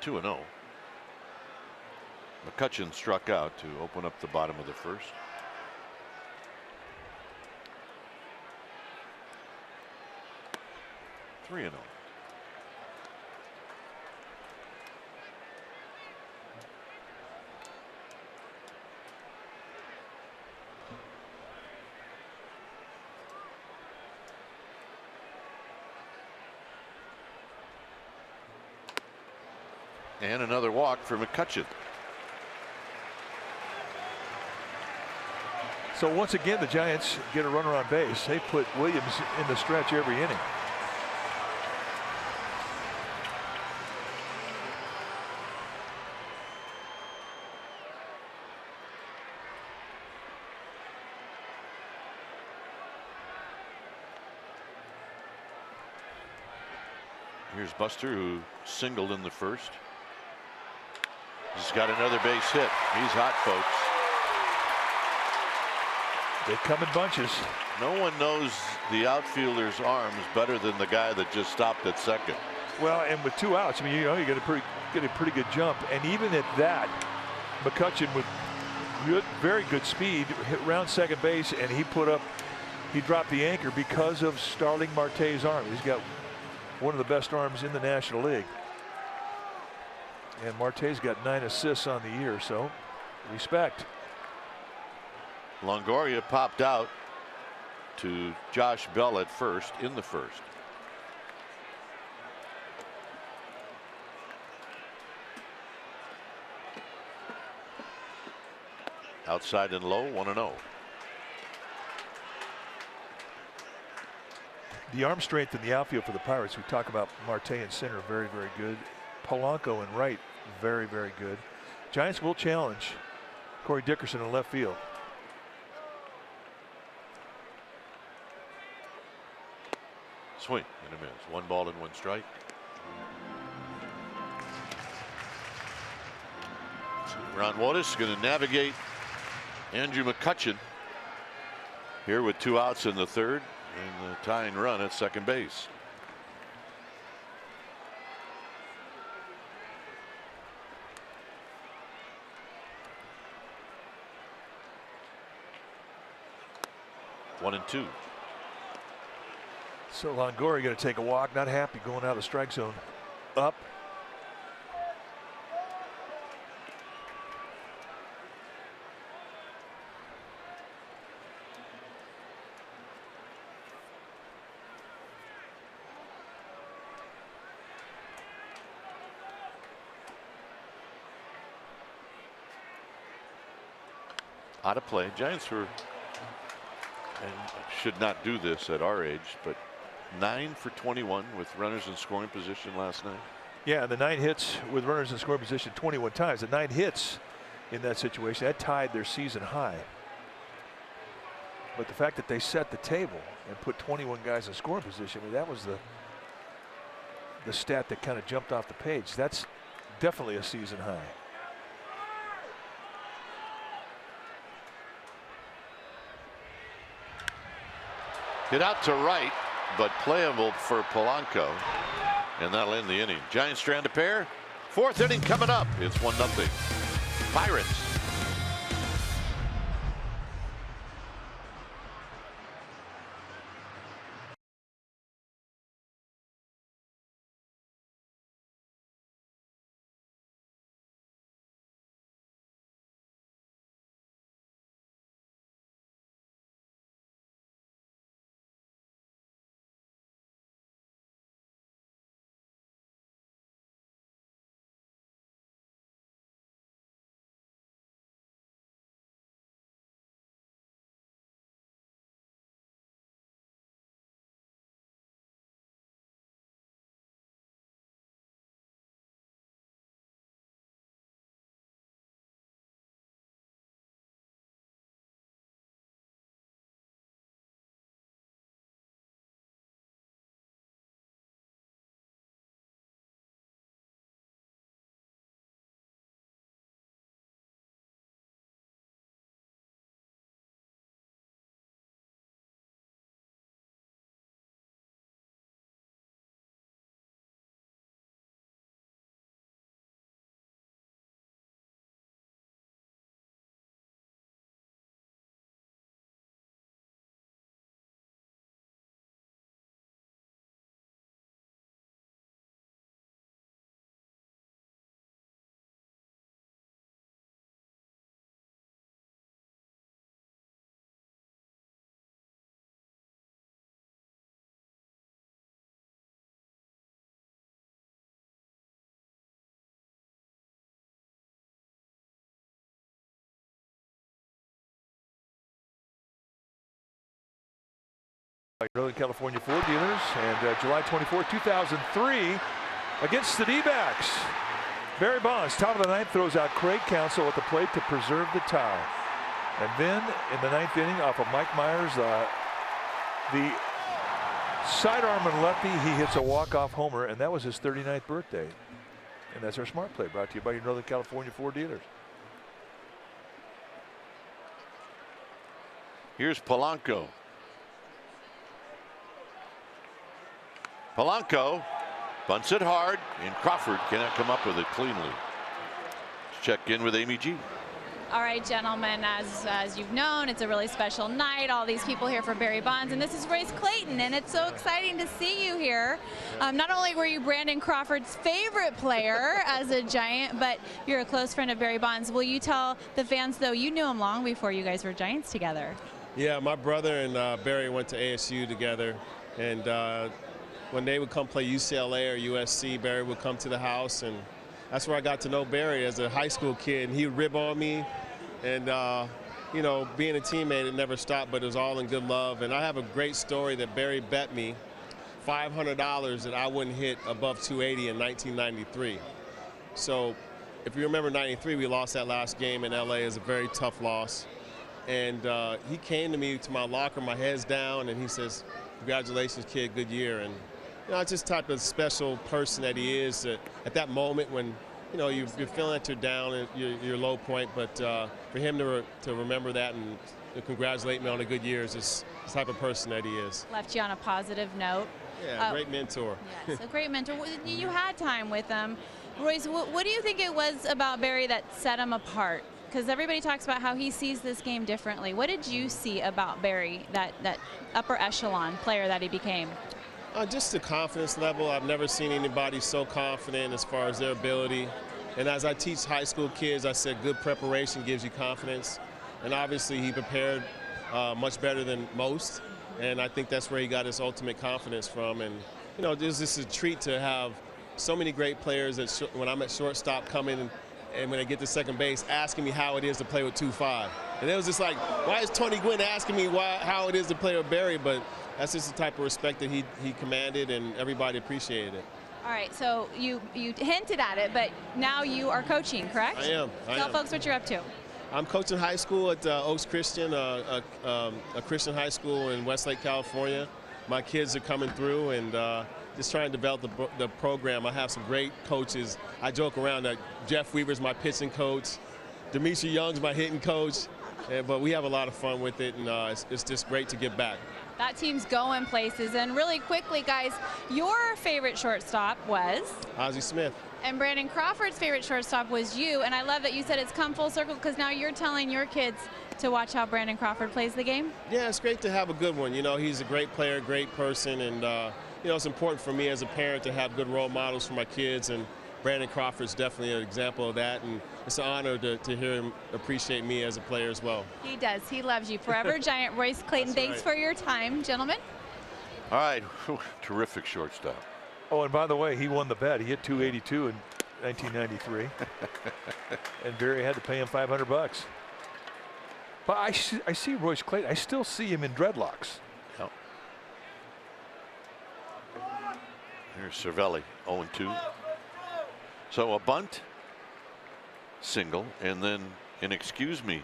Two and 0. McCutcheon struck out to open up the bottom of the first. Three and 0. And another walk for McCutcheon. So once again, the Giants get a runner on base. They put Williams in the stretch every inning. Here's Buster, who singled in the first. He's got another base hit. He's hot, folks. They come in bunches. No one knows the outfielder's arms better than the guy that just stopped at second. Well, and with 2 outs, I mean, you get a pretty good jump. And even at that, McCutcheon with very good speed hit around second base, and he dropped the anchor because of Starling Marte's arm. He's got one of the best arms in the National League. And Marte's got 9 assists on the year, so respect. Longoria popped out to Josh Bell at first in the first. Outside and low, 1-0. The arm strength in the outfield for the Pirates. We talk about Marte in center, very, very good. Polanco in right, very, very good. Giants will challenge Corey Dickerson in left field. Swing and a miss. 1 ball and 1 strike. Ron Wotus going to navigate Andrew McCutchen here with 2 outs in the third and the tying run at second base. One and 2. So Longoria going to take a walk, not happy going out of the strike zone. Up. Out of play. Giants were, and should not do this at our age, but 9 for 21 with runners in scoring position last night. Yeah, the 9 hits with runners in scoring position 21 times. The 9 hits in that situation, that tied their season high. But the fact that they set the table and put 21 guys in scoring position, I mean, that was the stat that kind of jumped off the page. That's definitely a season high. Hit out to right, but playable for Polanco, and that'll end the inning. Giants strand a pair. 4th inning coming up. It's 1-0. Pirates. Northern California Ford dealers, and July 24, 2003, against the D-backs. Barry Bonds, top of the 9th, throws out Craig Counsell at the plate to preserve the tie. And then in the 9th inning, off of Mike Myers, the sidearm and lefty, he hits a walk-off homer, and that was his 39th birthday. And that's our Smart Play, brought to you by your Northern California Ford dealers. Here's Polanco. Polanco bunts it hard, and Crawford cannot come up with it cleanly. Let's check in with Amy G. All right, gentlemen, as you've known, it's a really special night. All these people here for Barry Bonds, and this is Royce Clayton, and it's so exciting to see you here. Not only were you Brandon Crawford's favorite player as a Giant, but you're a close friend of Barry Bonds. Will you tell the fans, though, you knew him long before you guys were Giants together? Yeah, my brother and Barry went to ASU together, and when they would come play UCLA or USC, Barry would come to the house, and that's where I got to know Barry as a high school kid. And he would rib on me, and you know, being a teammate, it never stopped, but it was all in good love. And I have a great story that Barry bet me $500 that I wouldn't hit above 280 in 1993. So if you remember 93, we lost that last game in LA. It was a very tough loss. And he came to me to my locker, my head's down, and he says, "Congratulations, kid, good year." And you know, it's just type of special person that he is. That at that moment when, you know, you're feeling that you're down at your low point, but for him to remember that and to congratulate me on a good year is just the type of person that he is. Left you on a positive note. Yeah, great mentor. Yes, a great mentor. You had time with him. Royce, what do you think it was about Barry that set him apart? Because everybody talks about how he sees this game differently. What did you see about Barry, that upper echelon player that he became? Just the confidence level. I've never seen anybody so confident as far as their ability. And as I teach high school kids, I said good preparation gives you confidence. And obviously he prepared much better than most. And I think that's where he got his ultimate confidence from. And, you know, this is a treat to have so many great players that when I'm at shortstop coming and when I get to second base, asking me how it is to play with 2-5. And it was just like, why is Tony Gwynn asking me how it is to play with Barry? But that's just the type of respect that he commanded, and everybody appreciated it. All right, so you hinted at it, but now you are coaching, correct? I am. Tell folks what you're up to. I'm coaching high school at Oaks Christian, a Christian high school in Westlake, California. My kids are coming through, and just trying to develop the program. I have some great coaches. I joke around that Jeff Weaver's my pitching coach, Demetri Young's my hitting coach, but we have a lot of fun with it, and it's just great to give back. That team's going places. And really quickly, guys, your favorite shortstop was? Ozzie Smith. And Brandon Crawford's favorite shortstop was you. And I love that you said it's come full circle, because now you're telling your kids to watch how Brandon Crawford plays the game. Yeah, it's great to have a good one. You know, he's a great player, great person, and you know, it's important for me as a parent to have good role models for my kids, and Brandon Crawford's definitely an example of that, and it's an honor to hear him appreciate me as a player as well. He does. He loves you. Forever Giant Royce Clayton. Thanks for your time, gentlemen. All right, terrific shortstop. Oh, and by the way, he won the bet. He hit 282 in 1993, and Barry had to pay him $500. But I see Royce Clayton. I still see him in dreadlocks. Yep. Here's Cervelli, 0-2. So a bunt, single, and then an excuse me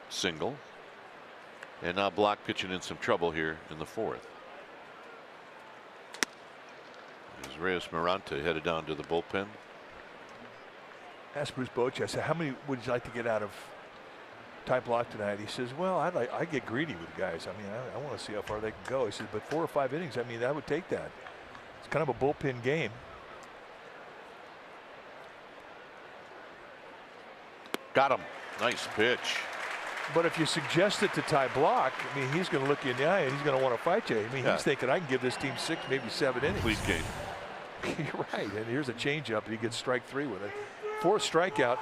single. And now Block pitching in some trouble here in the fourth. As Reyes Mirante headed down to the bullpen. Asked Bruce Bochy, I said, how many would you like to get out of Ty Block tonight? He says, well, I get greedy with guys. I mean, I want to see how far they can go. He says, but 4 or 5 innings, I mean, I would take that. It's kind of a bullpen game. Got him. Nice pitch. But if you suggest it to Ty Block, I mean, he's going to look you in the eye and he's going to want to fight you. I mean, he's thinking, I can give this team 6, maybe 7 innings. Complete game. You're right. And here's a changeup, and he gets strike 3 with it. 4th strikeout.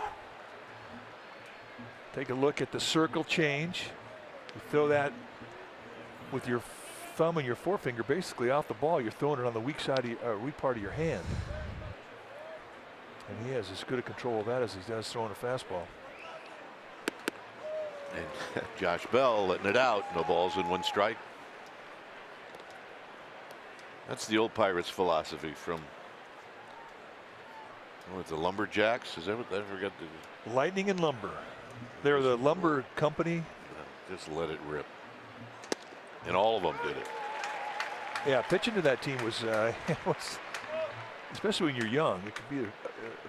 Take a look at the circle change. You throw that with your thumb and your forefinger basically off the ball. You're throwing it on the weak side of weak part of your hand. And he has as good a control of that as he does throwing a fastball. And Josh Bell letting it out. No balls and 1 strike. That's the old Pirates philosophy from the Lumberjacks. Is that what I forgot? Lightning and Lumber. They're the lumber company. Just let it rip. And all of them did it. Yeah, pitching to that team was, especially when you're young, it could be a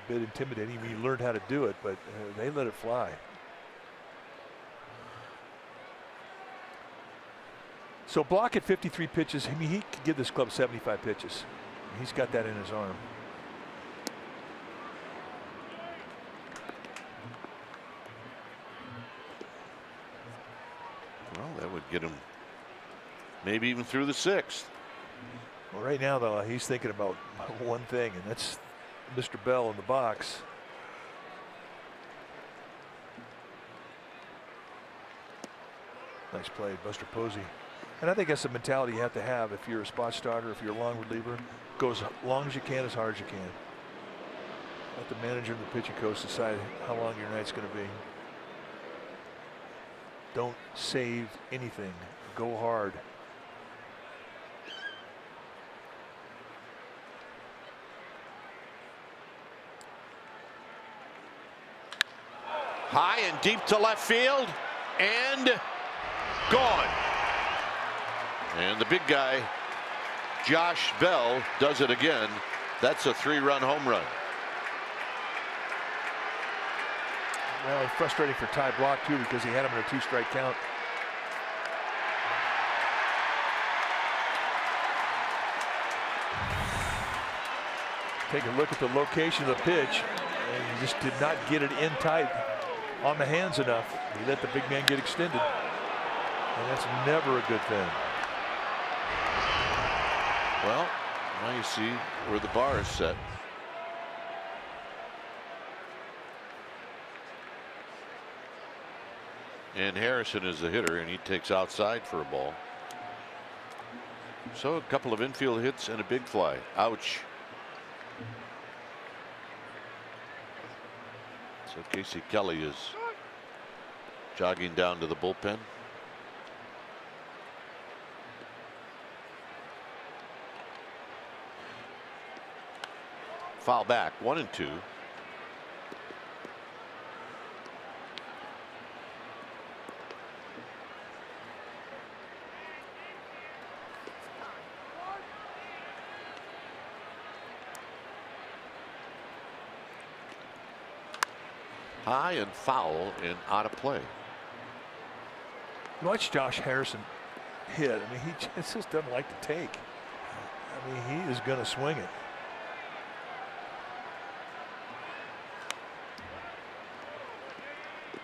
bit intimidating when you learn how to do it, but they let it fly. So Block at 53 pitches. I mean, he could give this club 75 pitches. He's got that in his arm. get him maybe even through the 6th. Well, right now, though, he's thinking about one thing, and that's Mr. Bell in the box. Nice play, Buster Posey. And I think that's the mentality you have to have if you're a spot starter, if you're a long reliever. Go as long as you can, as hard as you can. Let the manager and the pitching coach decide how long your night's going to be. Don't save anything. Go hard. High and deep to left field, and gone. And the big guy, Josh Bell, does it again. That's a 3-run home run. Well, it's frustrating for Ty Block, too, because he had him in a 2-strike count. Take a look at the location of the pitch, and he just did not get it in tight on the hands enough. He let the big man get extended, and that's never a good thing. Well, now you see where the bar is set. And Harrison is the hitter, and he takes outside for a ball. So a couple of infield hits and a big fly. Ouch. So Casey Kelly is jogging down to the bullpen. Foul back, 1-2. High and foul and out of play. Watch Josh Harrison hit. I mean, he just doesn't like to take. I mean, he is going to swing it.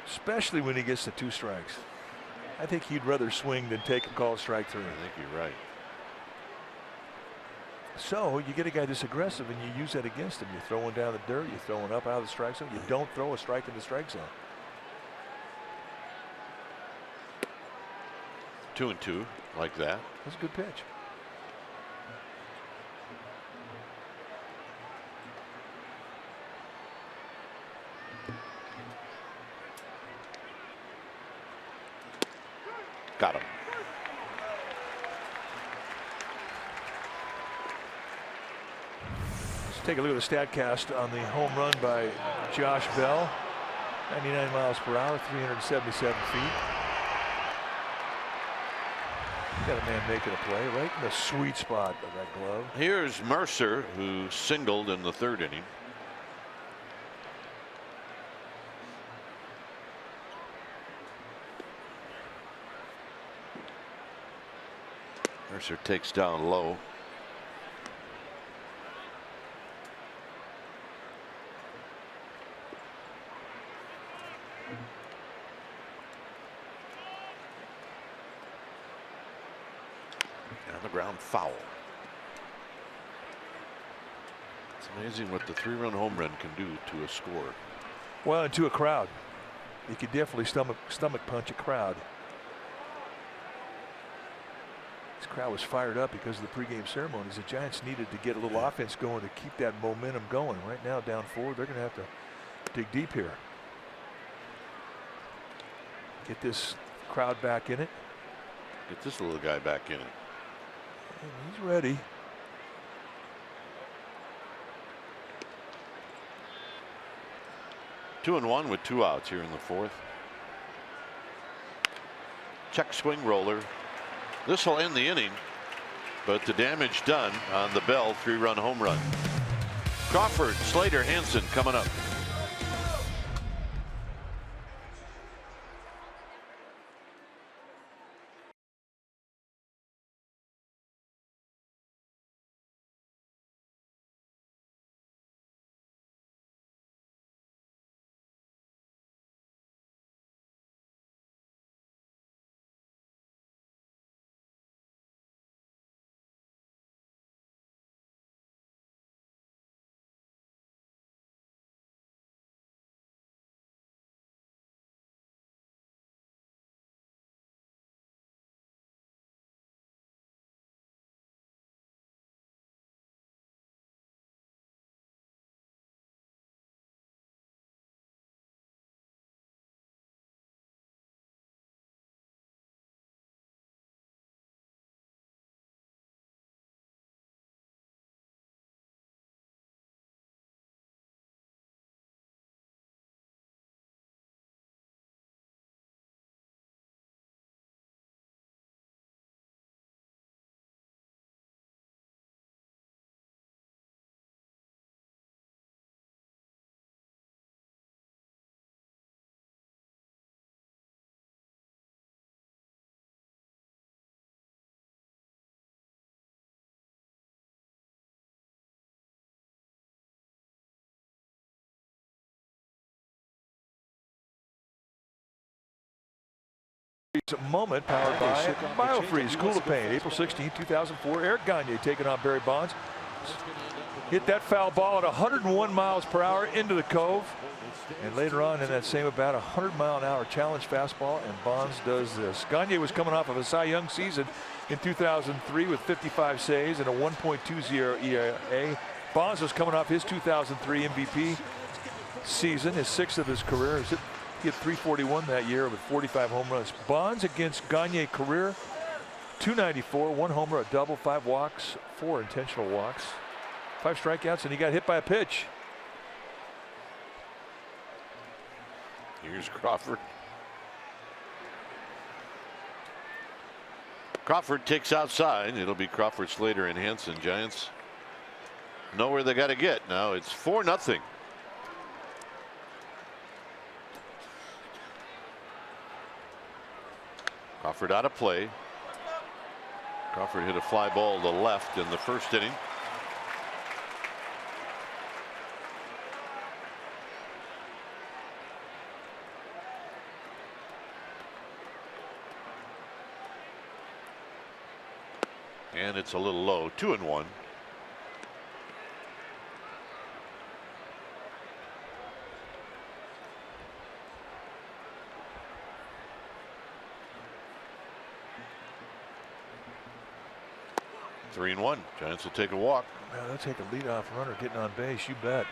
Especially when he gets to 2 strikes. I think he'd rather swing than take a call strike 3. I think you're right. So you get a guy this aggressive and you use that against him. You're throwing down the dirt, you're throwing up out of the strike zone. You don't throw a strike in the strike zone. 2-2 like that. That's a good pitch. Got him. Let's take a look at the StatCast on the home run by Josh Bell. 99 miles per hour, 377 feet. Got a man making a play right in the sweet spot of that glove. Here's Mercer, who singled in the 3rd inning. Mercer takes down low. On the ground, foul. It's amazing what the 3-run home run can do to a score. Well, and to a crowd. You could definitely stomach punch a crowd. This crowd was fired up because of the pregame ceremonies. The Giants needed to get a little offense going to keep that momentum going. Right now, down 4, they're going to have to dig deep here. Get this crowd back in it. Get this little guy back in it. And he's ready. Two and one with 2 outs here in the 4th. Check swing roller. This will end the inning, but the damage done on the Bell 3-run home run. Crawford, Slater, Hansen coming up. moment powered by BioFreeze Cool of Paint. April 16, 2004. Eric Gagne taking on Barry Bonds. Hit that foul ball at 101 miles per hour into the cove. And later on in that same about 100-mile-an-hour challenge fastball, and Bonds does this. Gagne was coming off of a Cy Young season in 2003 with 55 saves and a 1.20 ERA. Bonds was coming off his 2003 MVP season, his 6th of his career. He hit 341 that year with 45 home runs. Bonds against Gagne career, 294, 1 homer, a double, 5 walks, 4 intentional walks, 5 strikeouts, and he got hit by a pitch. Here's Crawford. Crawford takes outside. It'll be Crawford, Slater, and Hansen. Giants know where they got to get. Now it's 4-0. Crawford out of play. Crawford hit a fly ball to left in the first inning. And it's a little low, 2-1. Three and 1. Giants will take a walk. Man, they'll take a leadoff runner getting on base, you bet.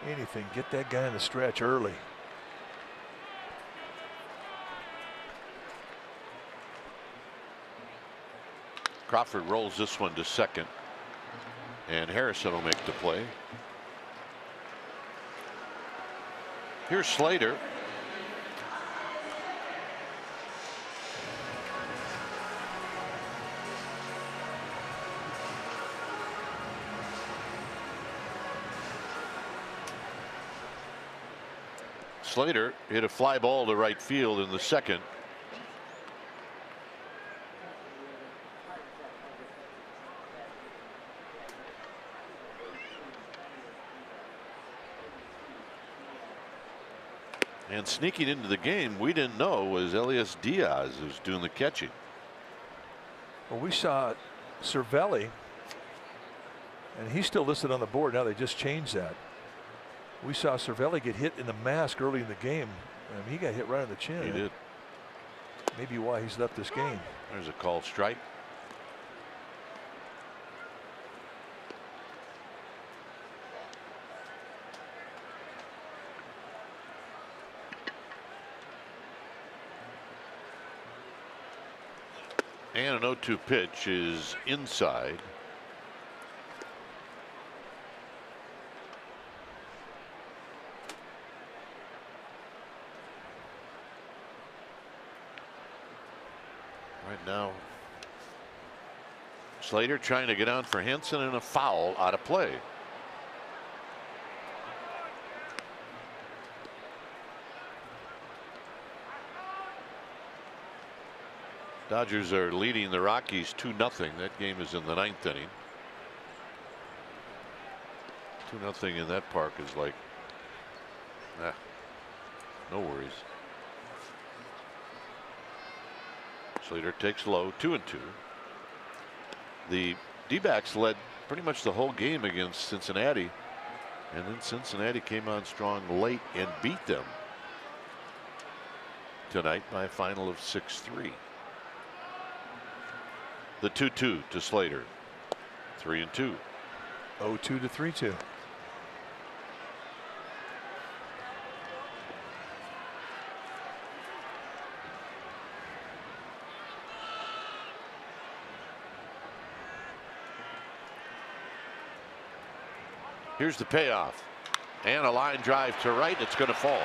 Anything, get that guy in the stretch early. Crawford rolls this one to second, and Harrison will make the play. Here's Slater. Slater hit a fly ball to right field in the second. And sneaking into the game, we didn't know, was Elias Diaz, who's doing the catching. Well, we saw Cervelli, and he's still listed on the board. Now they just changed that. We saw Cervelli get hit in the mask early in the game. He got hit right on the chin. He did. Maybe why he's left this game. There's a called strike. And an 0-2 pitch is inside. Right now, Slater trying to get on for Hansen, and a foul out of play. Dodgers are leading the Rockies 2-0. That game is in the 9th inning. 2-0 in that park is like, no worries. Slater takes low, 2-2. The D-backs led pretty much the whole game against Cincinnati, and then Cincinnati came on strong late and beat them tonight by a final of 6-3. The 2-2 to Slater. 3-2. 0-2 to 3-2. Here's the payoff, and a line drive to right. It's going to fall,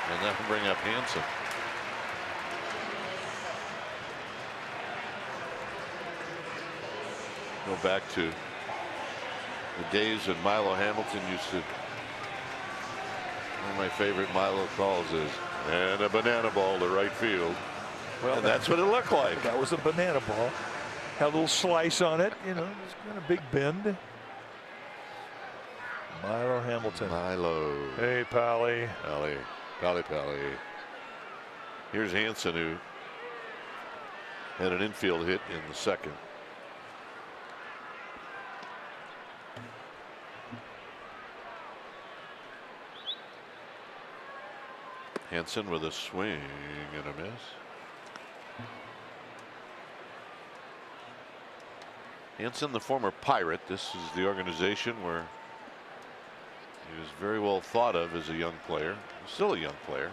and that will bring up Hansen. Go back to the days when Milo Hamilton used to. One of my favorite Milo calls is, and a banana ball to right field. Well, and that's what it looked like. That was a banana ball. Had a little slice on it, you know, just kind of big bend. Milo Hamilton. Milo. Hey, Pally. Pally. Here's Hansen, who had an infield hit in the second. Hansen with a swing and a miss. Hansen, the former Pirate. This is the organization where he was very well thought of as a young player. Still a young player.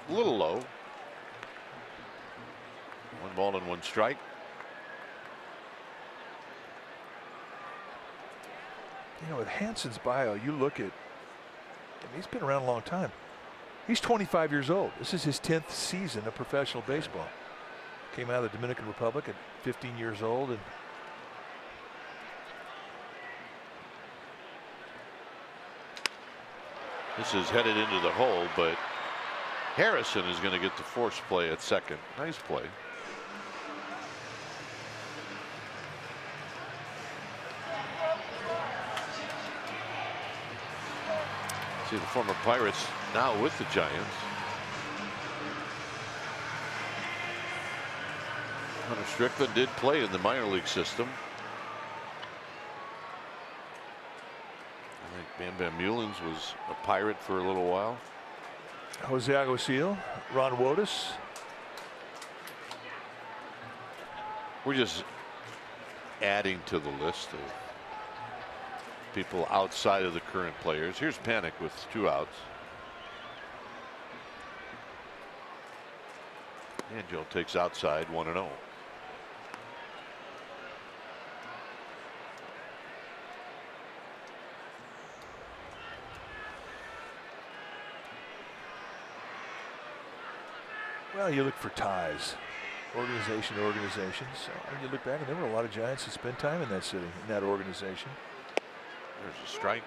A little low. 1 ball and 1 strike. You know, with Hansen's bio, you look at, he's been around a long time. He's 25 years old. This is his 10th season of professional baseball. Came out of the Dominican Republic at 15 years old. And this is headed into the hole, but Harrison is going to get the force play at second. Nice play. See the former Pirates now with the Giants. Hunter Strickland did play in the minor league system. I think Bam Bam Mullins was a Pirate for a little while. Jose Aguasil, Ron Wotus. We're just adding to the list of people outside of the current players. Here's Panic with 2 outs. And Joe takes outside 1-0. Well, you look for ties, organization to organization. So when you look back, and there were a lot of Giants that spent time in that city, in that organization. There's a strike.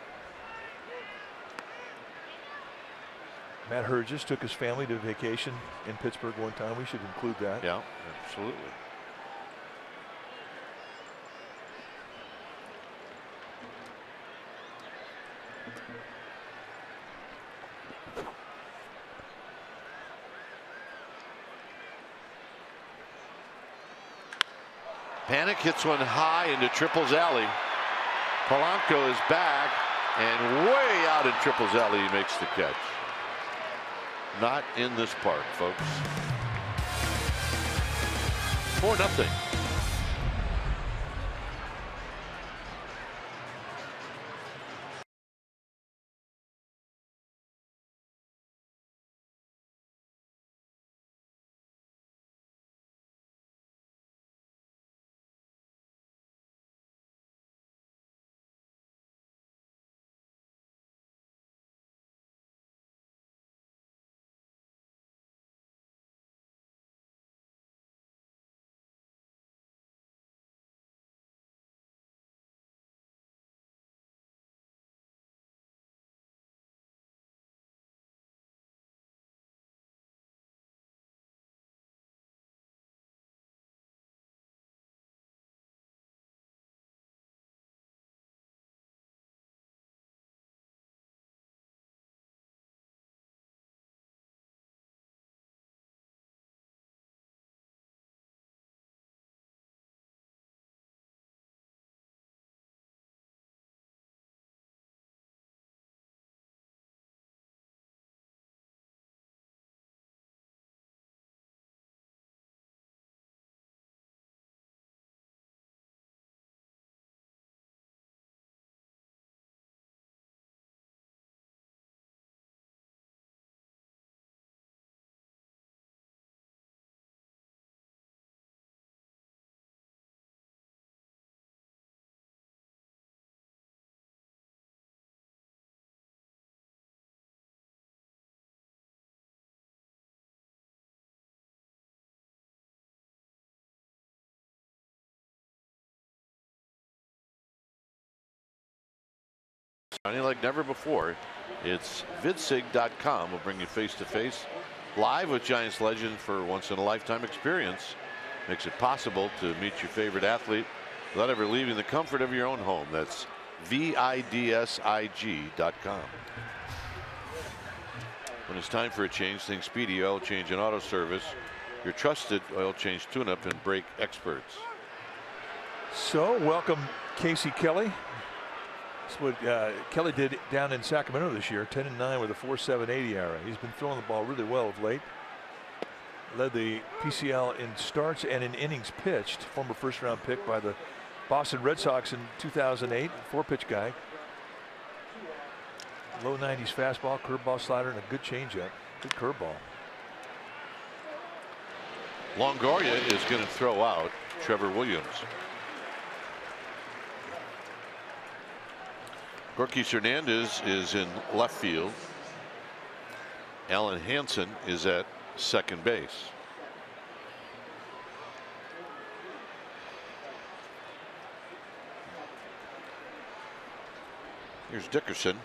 Matt Hergis took his family to vacation in Pittsburgh one time. We should include that. Yeah, absolutely. Panic hits one high into Triple's alley. Polanco is back, and way out in Triple's alley he makes the catch. Not in this park, folks. 4-0. like never before. It's vidsig.com. We'll bring you face-to-face live with Giants legend for a once-in-a-lifetime experience. Makes it possible to meet your favorite athlete without ever leaving the comfort of your own home. That's vidsig.com. When it's time for a change, think Speedy Oil Change and Auto Service, your trusted oil change tune-up and brake experts. So welcome Casey Kelly. That's what Kelly did down in Sacramento this year, 10-9 with a 4.78 ERA. He's been throwing the ball really well of late. Led the PCL in starts and in innings pitched. Former first-round pick by the Boston Red Sox in 2008. 4-pitch guy. Low 90s fastball, curveball, slider, and a good changeup. Good curveball. Longoria is going to throw out Trevor Williams. Gorky Hernandez is in left field. Alan Hansen is at second base. Here's Dickerson.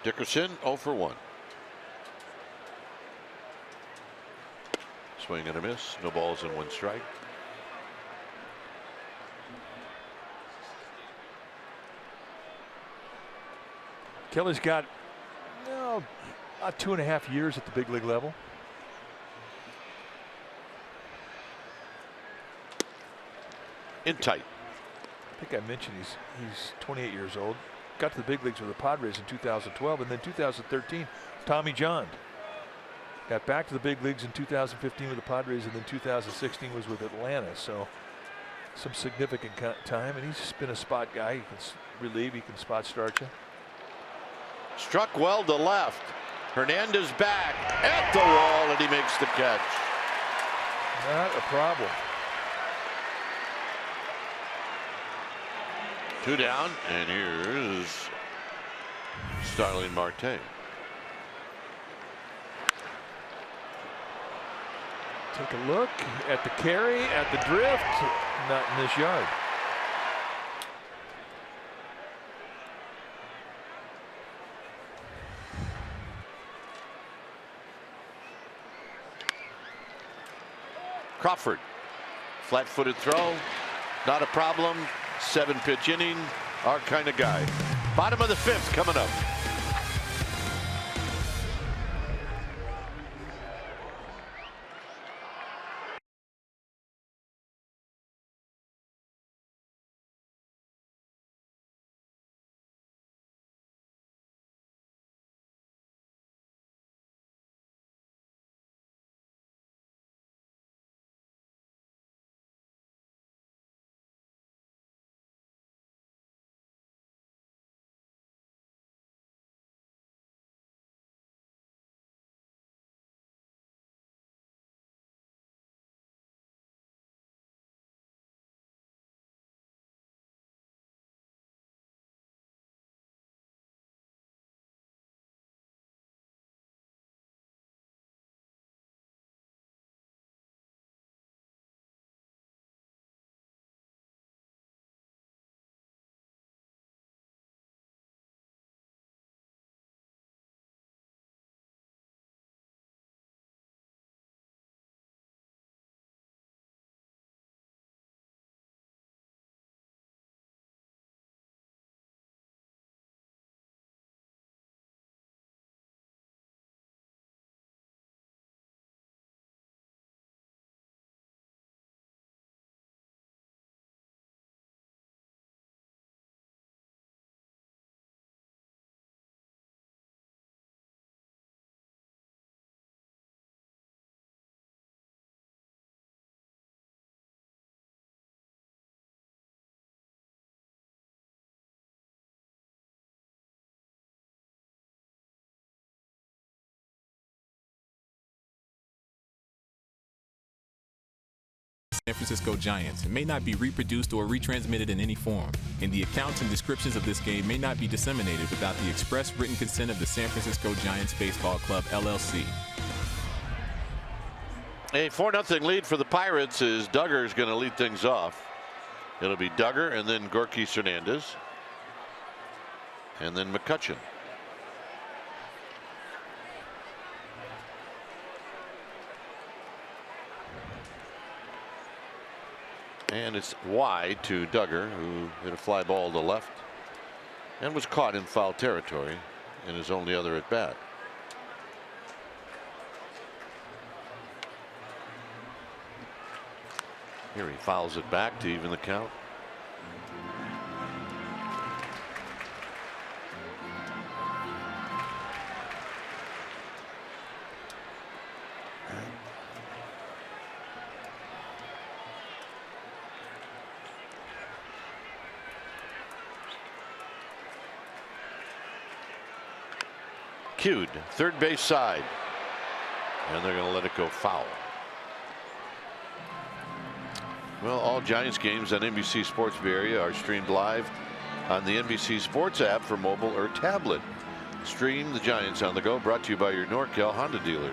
Dickerson 0 for 1. Swing and a miss. No balls and 1 strike. Kelly's got about 2.5 years at the big league level. In tight. I think I mentioned he's 28 years old. Got to the big leagues with the Padres in 2012, and then 2013, Tommy John. Got back to the big leagues in 2015 with the Padres, and then 2016 was with Atlanta. So some significant time, and he's been a spot guy. He can relieve, he can spot start you. Struck well to left. Hernandez back at the wall, and he makes the catch. Not a problem. 2 down, and here's Starling Marte. Take a look at the carry, at the drift. Not in this yard. Crawford, flat-footed throw, not a problem. 7-pitch inning, our kind of guy. Bottom of the 5th coming up. San Francisco Giants may not be reproduced or retransmitted in any form, and the accounts and descriptions of this game may not be disseminated without the express written consent of the San Francisco Giants Baseball Club, LLC. A 4-0 lead for the Pirates is Duggar's going to lead things off. It'll be Duggar and then Gorky Hernandez. And then McCutcheon. And it's wide to Duggar, who hit a fly ball to left and was caught in foul territory in his only other at bat. Here he fouls it back to even the count. Cued, third base side, and they're going to let it go foul. Well, all Giants games on NBC Sports Bay Area are streamed live on the NBC Sports app for mobile or tablet. Stream the Giants on the go, brought to you by your NorCal Honda dealers.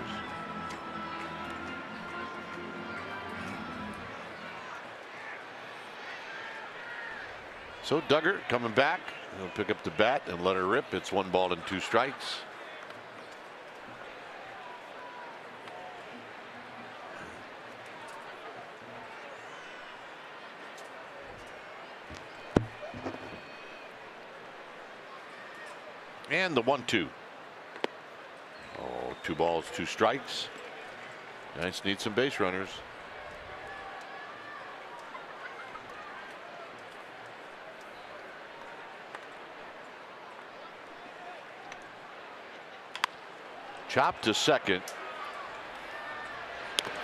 So Duggar coming back. He'll pick up the bat and let her rip. It's 1 ball and 2 strikes. And the 1-2. Oh, 2 balls, 2 strikes. Giants need some base runners. Chopped to second.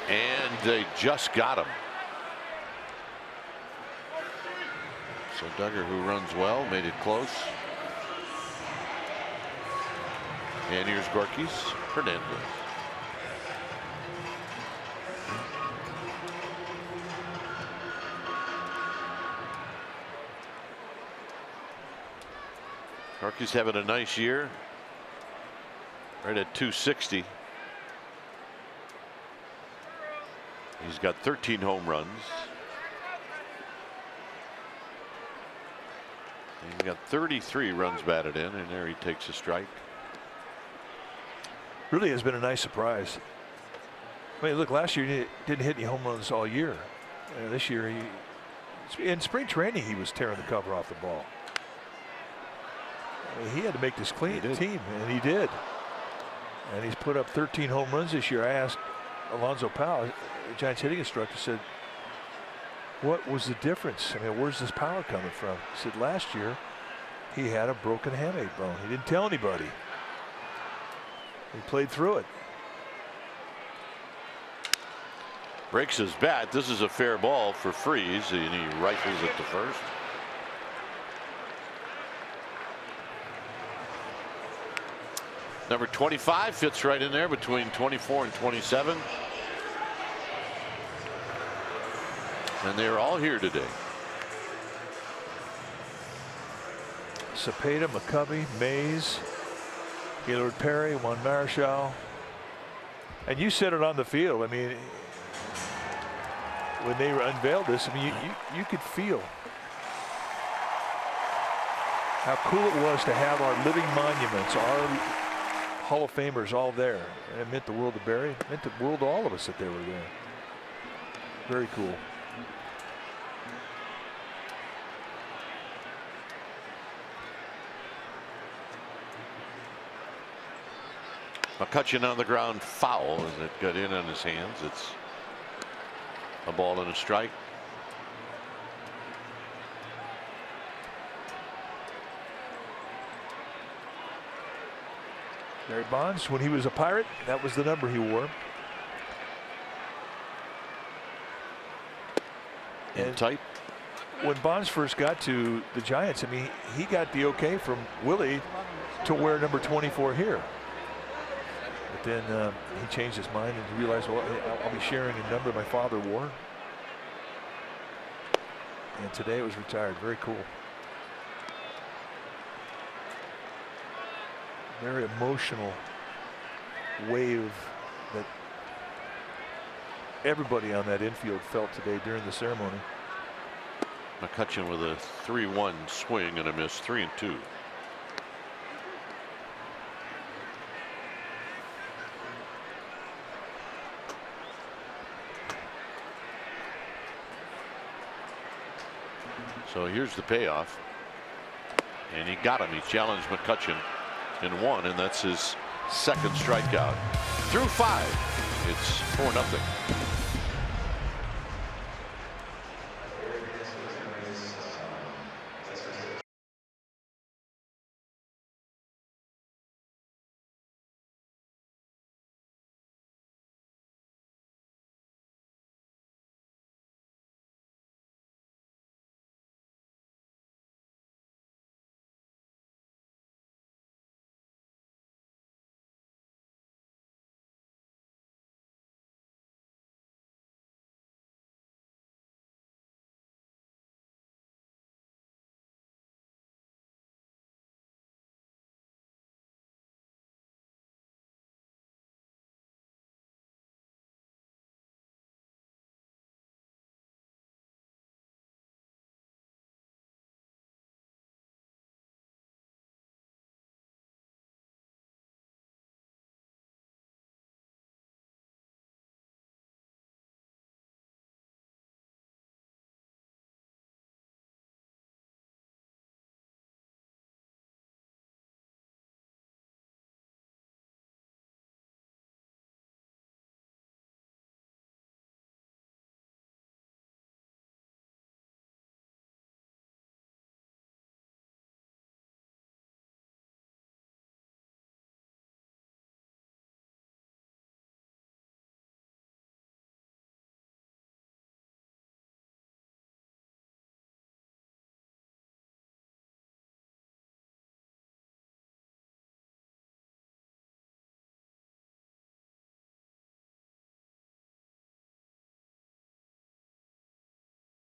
And they just got him. So Duggar, who runs well, made it close. And here's Gorky Hernandez. Gorky's having a nice year. Right at 260. He's got 13 home runs. He's got 33 runs batted in, and there he takes a strike. Really has been a nice surprise. I mean, look, last year he didn't hit any home runs all year. This year, in spring training, he was tearing the cover off the ball. I mean, he had to make this clean team, and he did. And he's put up 13 home runs this year. I asked Alonzo Powell, the Giants hitting instructor, said, what was the difference? I mean, where's this power coming from? He said last year he had a broken hamate bone. He didn't tell anybody. He played through it. Breaks his bat. This is a fair ball for Freeze, and he rifles it to first. Number 25 fits right in there between 24 and 27. And they're all here today. Cepeda, McCovey, Mays, Gaylord Perry, Juan Marichal. And you said it on the field. I mean, when they unveiled this, I mean, you could feel how cool it was to have our living monuments, our Hall of Famers all there. And it meant the world to Barry. It meant the world to all of us that they were there. Very cool. McCutcheon on the ground, foul as it got in on his hands. It's a ball and a strike. Barry Bonds, when he was a Pirate, that was the number he wore. And tight. When Bonds first got to the Giants, I mean, he got the okay from Willie to wear number 24 here. But then he changed his mind and realized, well, I'll be sharing a number my father wore. And today it was retired. Very cool. Very emotional wave that everybody on that infield felt today during the ceremony. McCutcheon with a 3-1 swing and a miss, 3-2. So here's the payoff. And he got him. He challenged McCutcheon and won, and that's his second strikeout. Through 5, it's 4-0.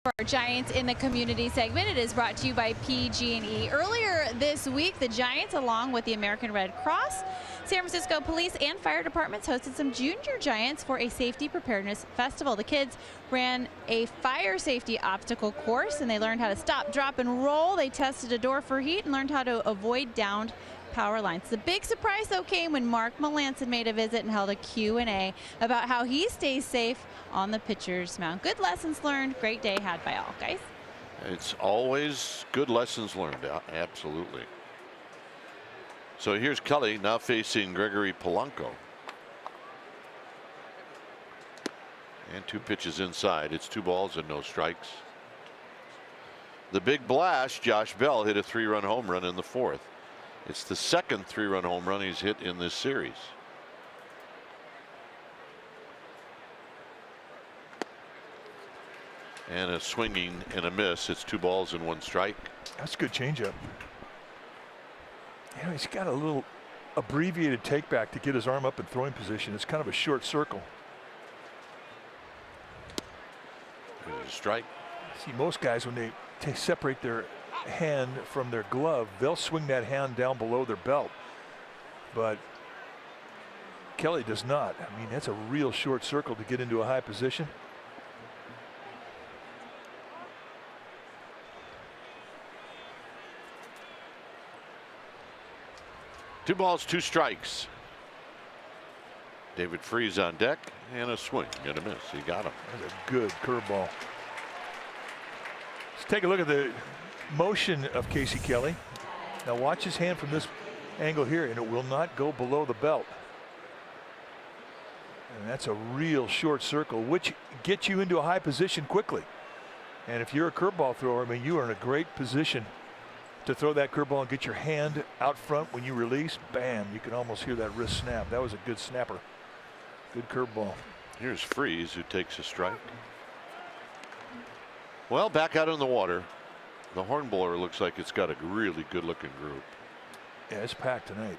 For our Giants in the community segment, it is brought to you by PG&E. Earlier this week, the Giants, along with the American Red Cross, San Francisco Police and Fire Departments hosted some junior Giants for a safety preparedness festival. The kids ran a fire safety obstacle course, and they learned how to stop, drop, and roll. They tested a door for heat and learned how to avoid downed power lines. The big surprise, though, came when Mark Melanson made a visit and held a Q&A about how he stays safe on the pitcher's mound. Good lessons learned. Great day had by all, guys. It's always good lessons learned. Absolutely. So here's Kelly now facing Gregory Polanco. And 2 pitches inside. It's 2 balls and no strikes. The big blast, Josh Bell hit a 3-run home run in the 4th. It's the second 3-run home run he's hit in this series. And a swinging and a miss. It's 2 balls and 1 strike. That's a good changeup. You know, he's got a little abbreviated take back to get his arm up in throwing position. It's kind of a short circle. There's a strike. See, most guys, when they separate their hand from their glove, they'll swing that hand down below their belt. But Kelly does not. I mean, that's a real short circle to get into a high position. Two balls, 2 strikes. David Freese on deck, and a swing and a miss. He got him. That's a good curveball. Let's take a look at the motion of Casey Kelly. Now watch his hand from this angle here, and it will not go below the belt. And that's a real short circle, which gets you into a high position quickly. And if you're a curveball thrower, I mean, you are in a great position to throw that curveball and get your hand out front when you release. Bam, you can almost hear that wrist snap. That was a good snapper. Good curveball. Here's Freese, who takes a strike. Well, back out in the water. The hornblower looks like it's got a really good looking group. Yeah, it's packed tonight.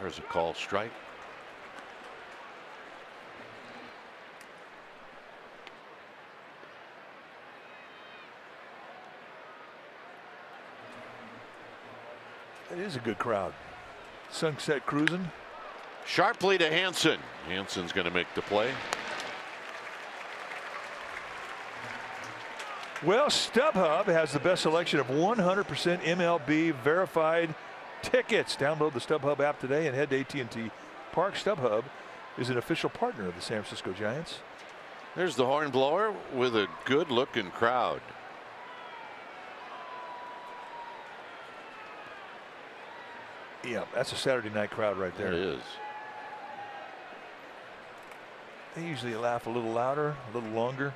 There's a call strike. It is a good crowd. Sunset cruising. Sharply to Hansen. Hansen's going to make the play. Well, StubHub has the best selection of 100% MLB verified tickets. Download the StubHub app today and head to AT Park. StubHub is an official partner of the San Francisco Giants. There's the horn blower with a good looking crowd. Yeah, that's a Saturday night crowd right there. It is. They usually laugh a little louder, a little longer.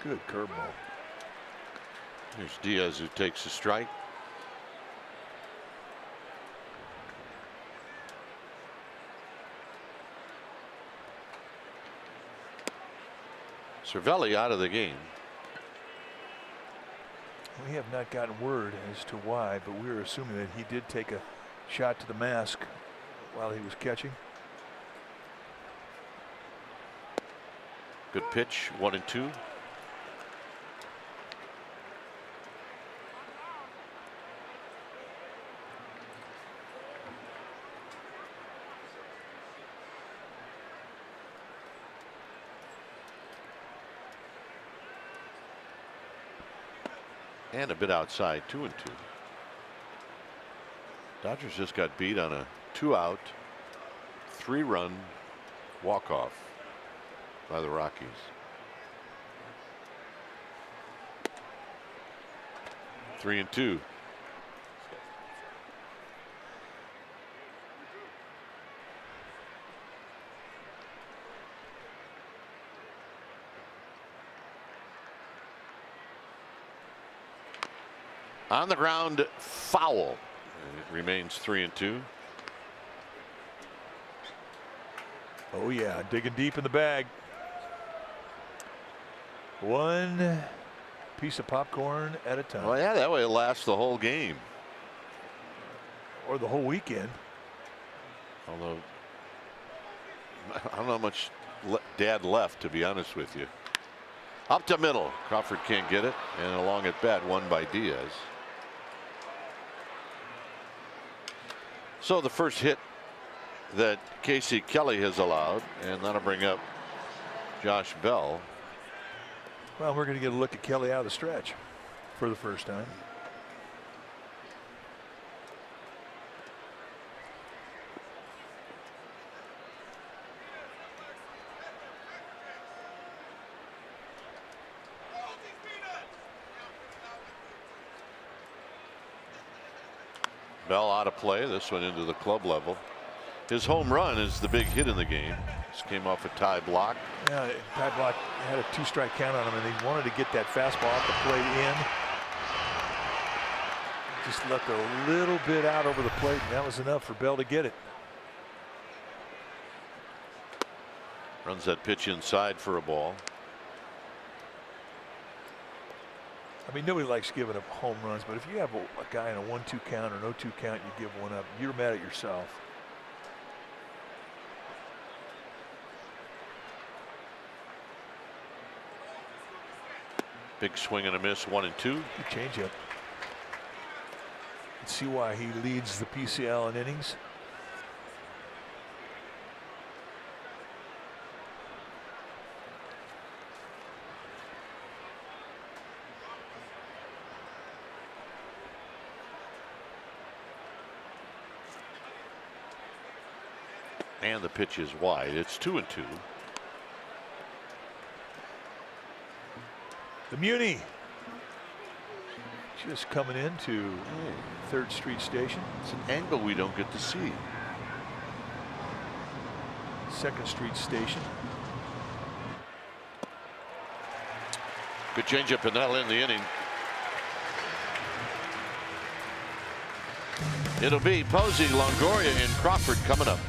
Good curveball. Here's Diaz who takes a strike. Cervelli out of the game. We have not gotten word as to why, but we're assuming that he did take a shot to the mask while he was catching. Good pitch, 1-2. And a bit outside, 2-2. Dodgers just got beat on a 2-out, 3-run walk-off by the Rockies. Three and two. On the ground, foul. It remains 3-2. Oh yeah, digging deep in the bag. One piece of popcorn at a time. Well, yeah, that way it lasts the whole game. Or the whole weekend. Although, I don't know how much Dad left, to be honest with you. Up to middle. Crawford can't get it. And along at bat, one by Diaz. So the first hit that Casey Kelly has allowed, and that'll bring up Josh Bell. Well, we're going to get a look at Kelly out of the stretch for the first time. Bell out of play. This one into the club level. His home run is the big hit in the game. This came off a tie block. Yeah, tie block had a 2-strike count on him, and he wanted to get that fastball off the plate in. Just left a little bit out over the plate, and that was enough for Bell to get it. Runs that pitch inside for a ball. I mean, nobody likes giving up home runs, but if you have a guy in a 1-2 count or no 2 count, you give one up, you're mad at yourself. Big swing and a miss, 1-2. Good changeup. Let's see why he leads the PCL in innings. And the pitch is wide. It's 2-2. The Muni just coming into 3rd Street Station. It's an angle we don't get to see. 2nd Street Station. Good changeup, and that'll end the inning. It'll be Posey, Longoria, and Crawford coming up.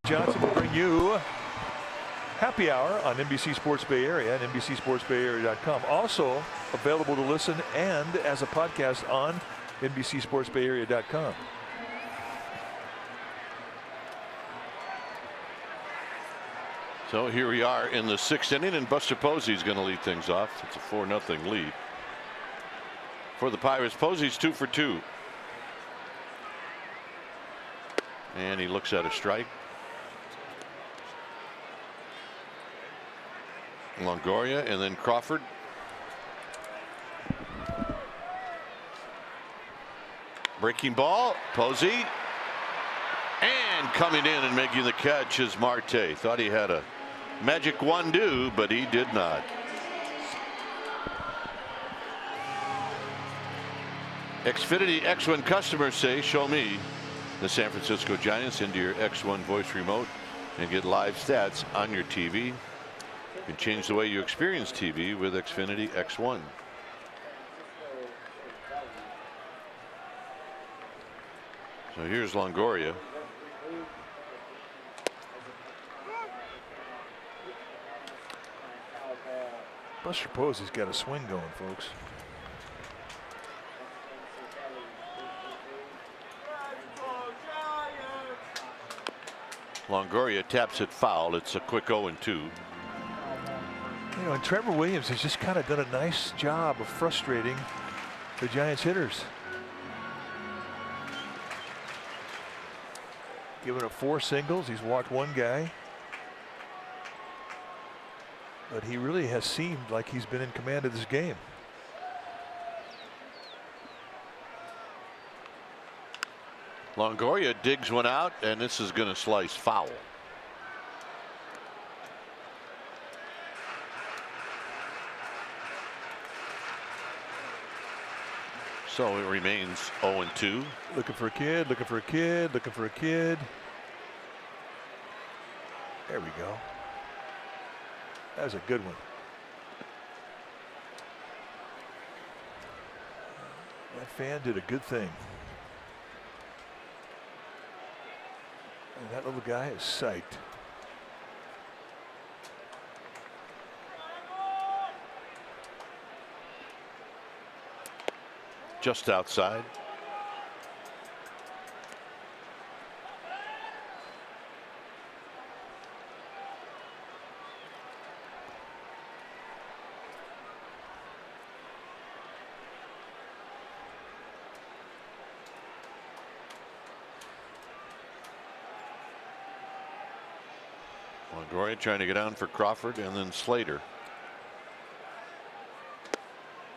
Johnson will bring you Happy Hour on NBC Sports Bay Area and NBCSportsBayArea.com. Also available to listen and as a podcast on NBCSportsBayArea.com. So here we are in the 6th inning, and Buster Posey's going to lead things off. It's a 4-0 lead for the Pirates. Posey's 2 for 2. And he looks at a strike. Longoria and then Crawford. Breaking ball, Posey. And coming in and making the catch is Marte. Thought he had a magic one-do, but he did not. Xfinity X1 customers say, show me the San Francisco Giants into your X1 voice remote and get live stats on your TV. You can change the way you experience TV with Xfinity X1. So here's Longoria. Buster Posey's got a swing going, folks. Longoria taps it foul. It's a quick 0-2. You know, and Trevor Williams has just kind of done a nice job of frustrating the Giants hitters. Giving up 4 singles. He's walked 1 guy. But he really has seemed like he's been in command of this game. Longoria digs one out, and this is going to slice foul. So it remains 0-2. Looking for a kid, looking for a kid, looking for a kid. There we go. That was a good one. That fan did a good thing. And that little guy is psyched. Just outside. Longoria trying to get down for Crawford, and then Slater.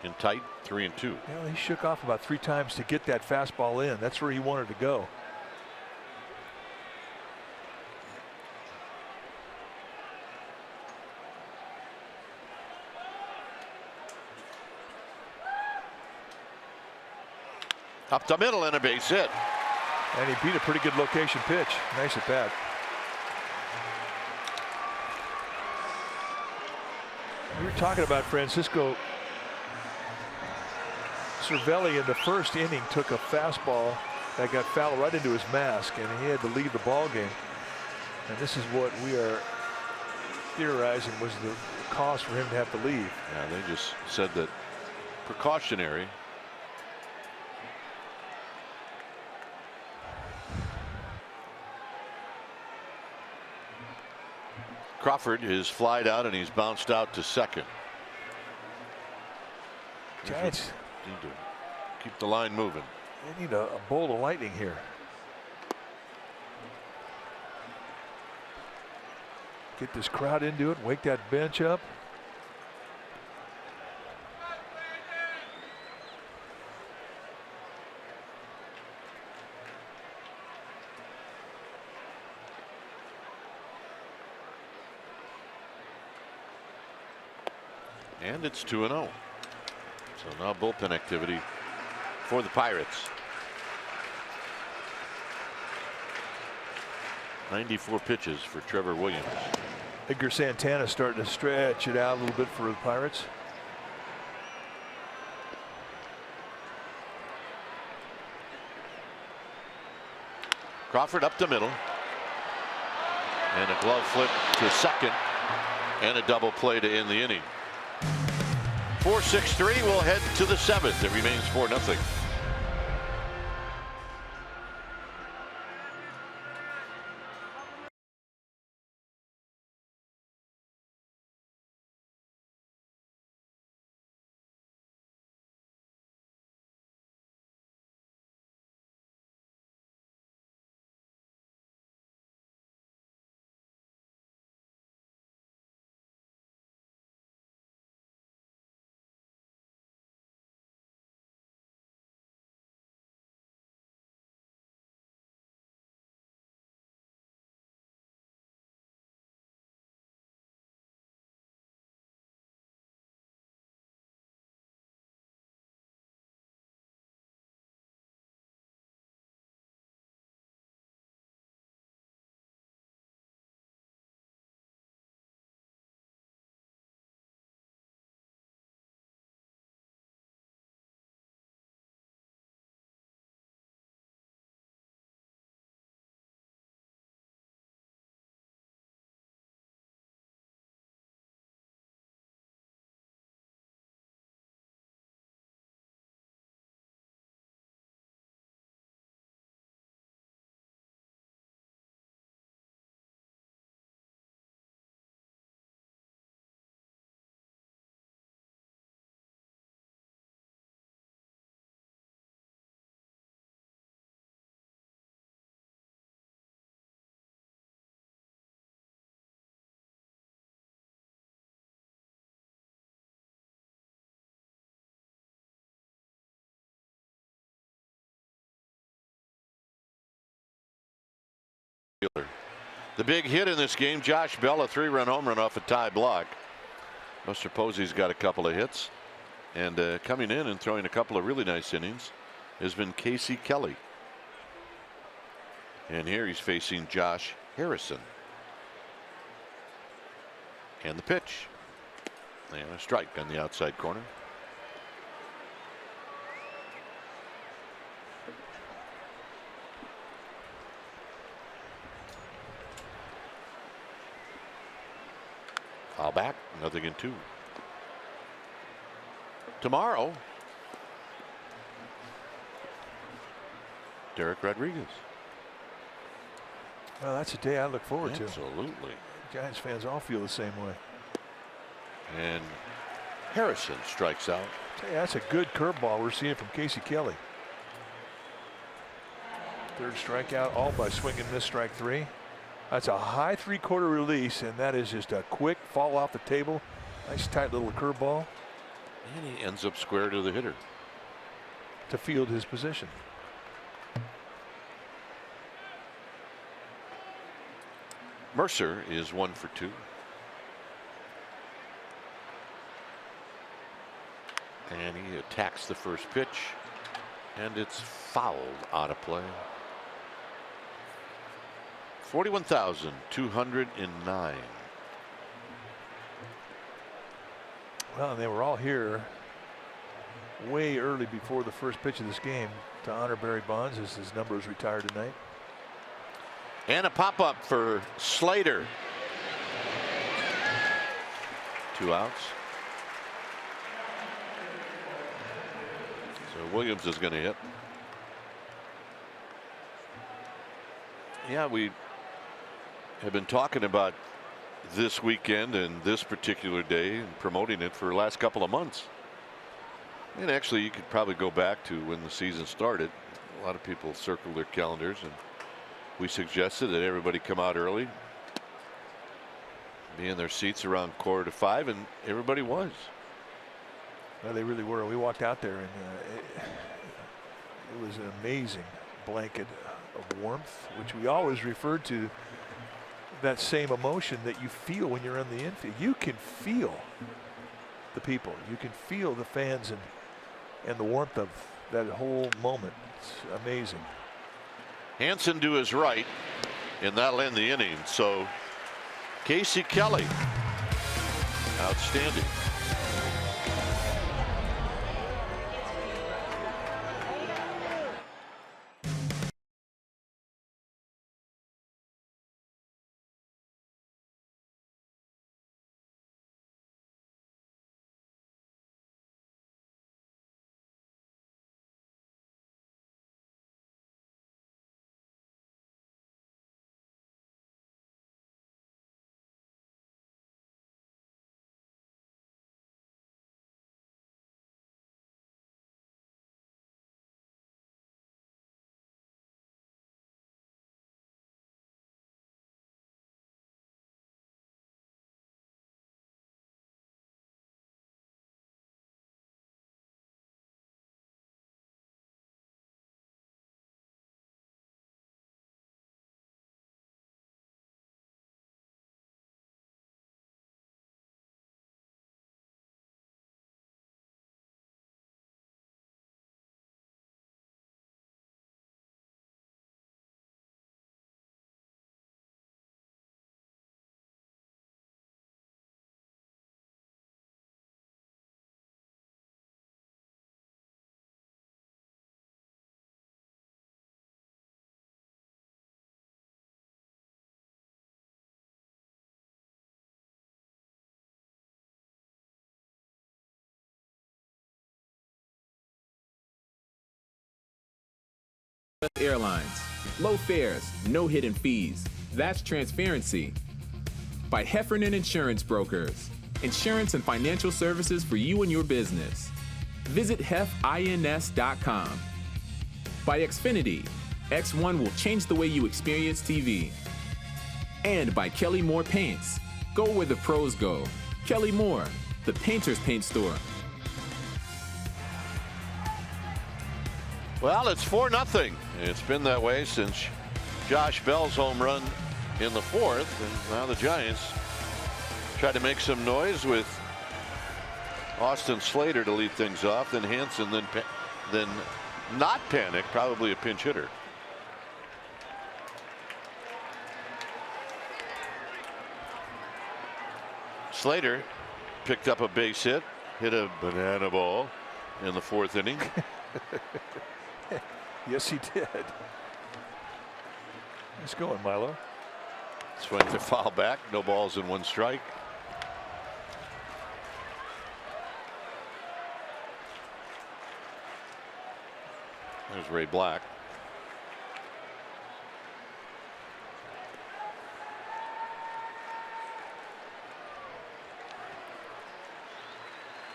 In tight, 3-2. You know, he shook off about 3 times to get that fastball in. That's where he wanted to go. Up the middle and a base hit. And he beat a pretty good location pitch. Nice at bat. We were talking about Francisco Cervelli in the first inning took a fastball that got fouled right into his mask, and he had to leave the ball game. And this is what we are theorizing was the cause for him to have to leave. Yeah, they just said that precautionary. Crawford is flied out, and he's bounced out to second. Giants need to keep the line moving. They need a bolt of lightning here. Get this crowd into it, wake that bench up. And it's 2-0. So now bullpen activity for the Pirates. 94 pitches for Trevor Williams. Edgar Santana starting to stretch it out a little bit for the Pirates. Crawford up the middle. And a glove flip to second. And a double play to end the inning. 4-6-3 will head to the 7th. It remains 4-0. The big hit in this game, Josh Bell, a 3-run home run off a tie block. Buster Posey's got a couple of hits. And coming in and throwing a couple of really nice innings has been Casey Kelly. And here he's facing Josh Harrison. And the pitch. And a strike on the outside corner. Foul back, 0-2. Tomorrow, Derek Rodriguez. Well, that's a day I look forward to. Absolutely. Giants fans all feel the same way. And Harrison strikes out. Tell you, that's a good curveball we're seeing from Casey Kelly. Third strikeout, all by swing and miss, strike 3. That's a high 3/4 release, and that is just a quick fall off the table. Nice tight little curveball. And he ends up square to the hitter to field his position. Mercer is 1 for 2. And he attacks the first pitch, and it's fouled out of play. 41,209. Well, and they were all here way early before the first pitch of this game to honor Barry Bonds as his number is retired tonight. And a pop-up for Slater. 2 outs. So Williams is going to hit. Yeah, we have been talking about this weekend and this particular day and promoting it for the last couple of months. And actually, you could probably go back to when the season started. A lot of people circled their calendars, and we suggested that everybody come out early, be in their seats around 4:45, and everybody was. Well, they really were. We walked out there, and it was an amazing blanket of warmth, which we always referred to that same emotion that you feel when you're in the infield. You can feel the people. You can feel the fans and the warmth of that whole moment. It's amazing. Hansen to his right, and that'll end the inning. So Casey Kelly, outstanding. Airlines. Low fares, no hidden fees. That's transparency. By Heffernan Insurance Brokers. Insurance and financial services for you and your business. Visit hefins.com. By Xfinity. X1 will change the way you experience TV. And by Kelly Moore Paints. Go where the pros go. Kelly Moore, the painter's paint store. Well, it's 4-0. It's been that way since Josh Bell's home run in the fourth. And now the Giants try to make some noise with Austin Slater to lead things off. Then Hansen, then not panic, probably a pinch hitter. Slater picked up a base hit, hit a banana ball in the fourth inning. Yes, he did. Nice going, Milo. Swing to foul back. No balls and one strike. There's Ray Black.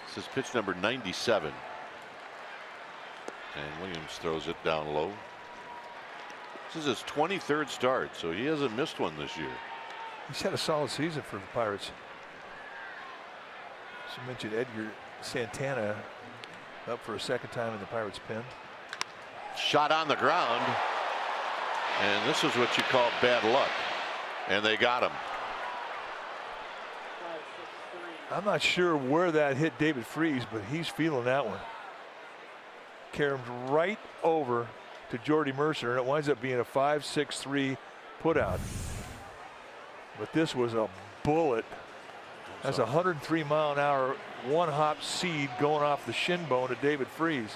This is pitch number 97. And Williams throws it down low. This is his 23rd start, so he hasn't missed one this year. He's had a solid season for the Pirates. As you mentioned, Edgar Santana up for a second time in the Pirates' pen. Shot on the ground. And this is what you call bad luck. And they got him. I'm not sure where that hit David Freese, but he's feeling that one. Carried right over to Jordy Mercer, and it winds up being a 5-6-3 putout. But this was a bullet. That's a 103-mile-an-hour one-hop seed going off the shin bone of David Freese.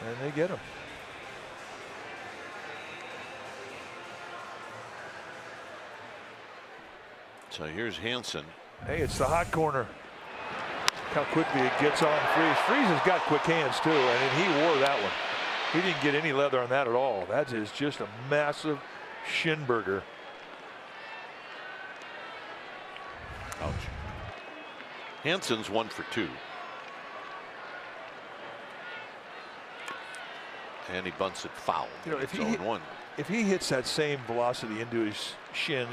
And they get him. So here's Hansen. Hey, it's the hot corner. How quickly it gets on Freese. Freese has got quick hands too, and he wore that one. He didn't get any leather on that at all. That is just a massive shin burger. Ouch. Hansen's 1 for 2. And he bunts it foul. You know, if he 0-1. hits that same velocity into his shin,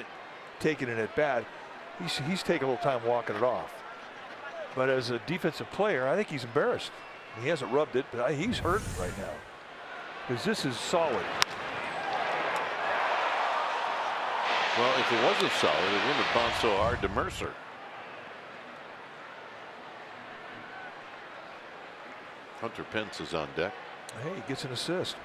taking it at bat, he's taking a little time walking it off. But as a defensive player, I think he's embarrassed. He hasn't rubbed it, but he's hurting right now because this is solid. Well, if it wasn't solid, it wouldn't have bounced so hard to Mercer. Hunter Pence is on deck. Hey, he gets an assist.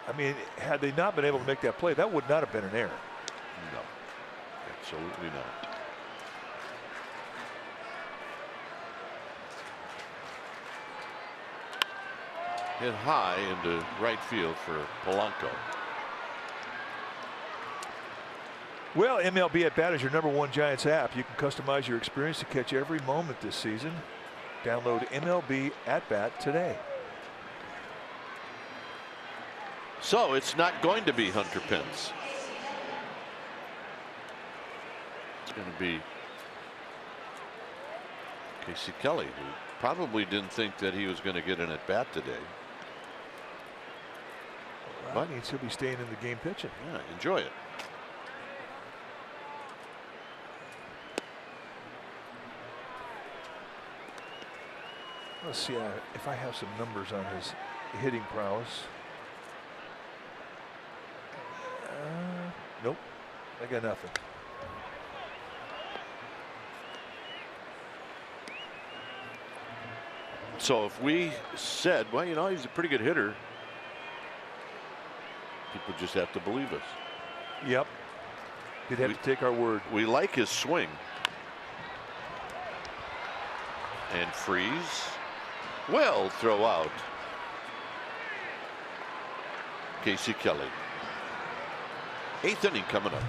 I mean, had they not been able to make that play, that would not have been an error. No, absolutely not. Hit high into right field for Polanco. Well, MLB At Bat is your #1 Giants app. You can customize your experience to catch every moment this season. Download MLB At Bat today. So it's not going to be Hunter Pence. It's going to be Casey Kelly, who probably didn't think that he was going to get an at bat today. Well, that means he'll be staying in the game pitching. Yeah, enjoy it. Let's see if I have some numbers on his hitting prowess. Nope, I got nothing. So if we said, well, you know, he's a pretty good hitter, people just have to believe us. Yep. You'd have to take our word. We like his swing. And Freese will throw out Casey Kelly. 8th inning coming up.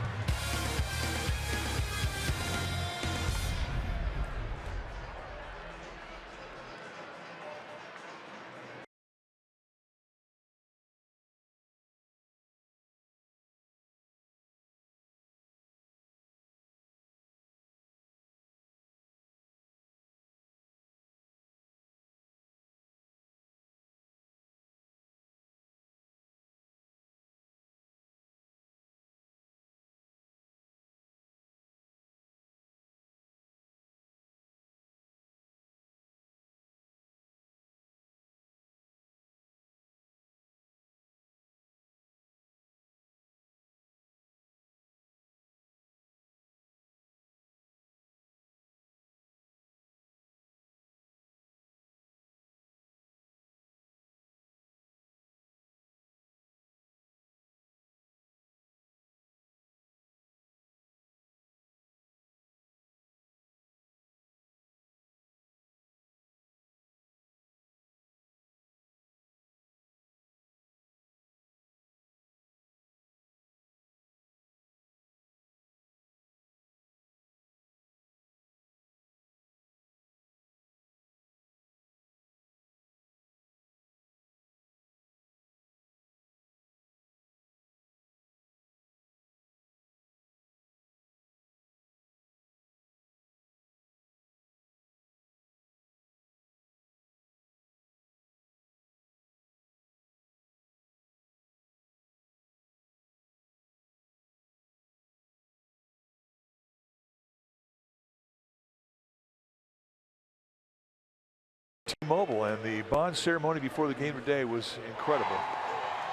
T-Mobile, and the Bonds ceremony before the game today was incredible.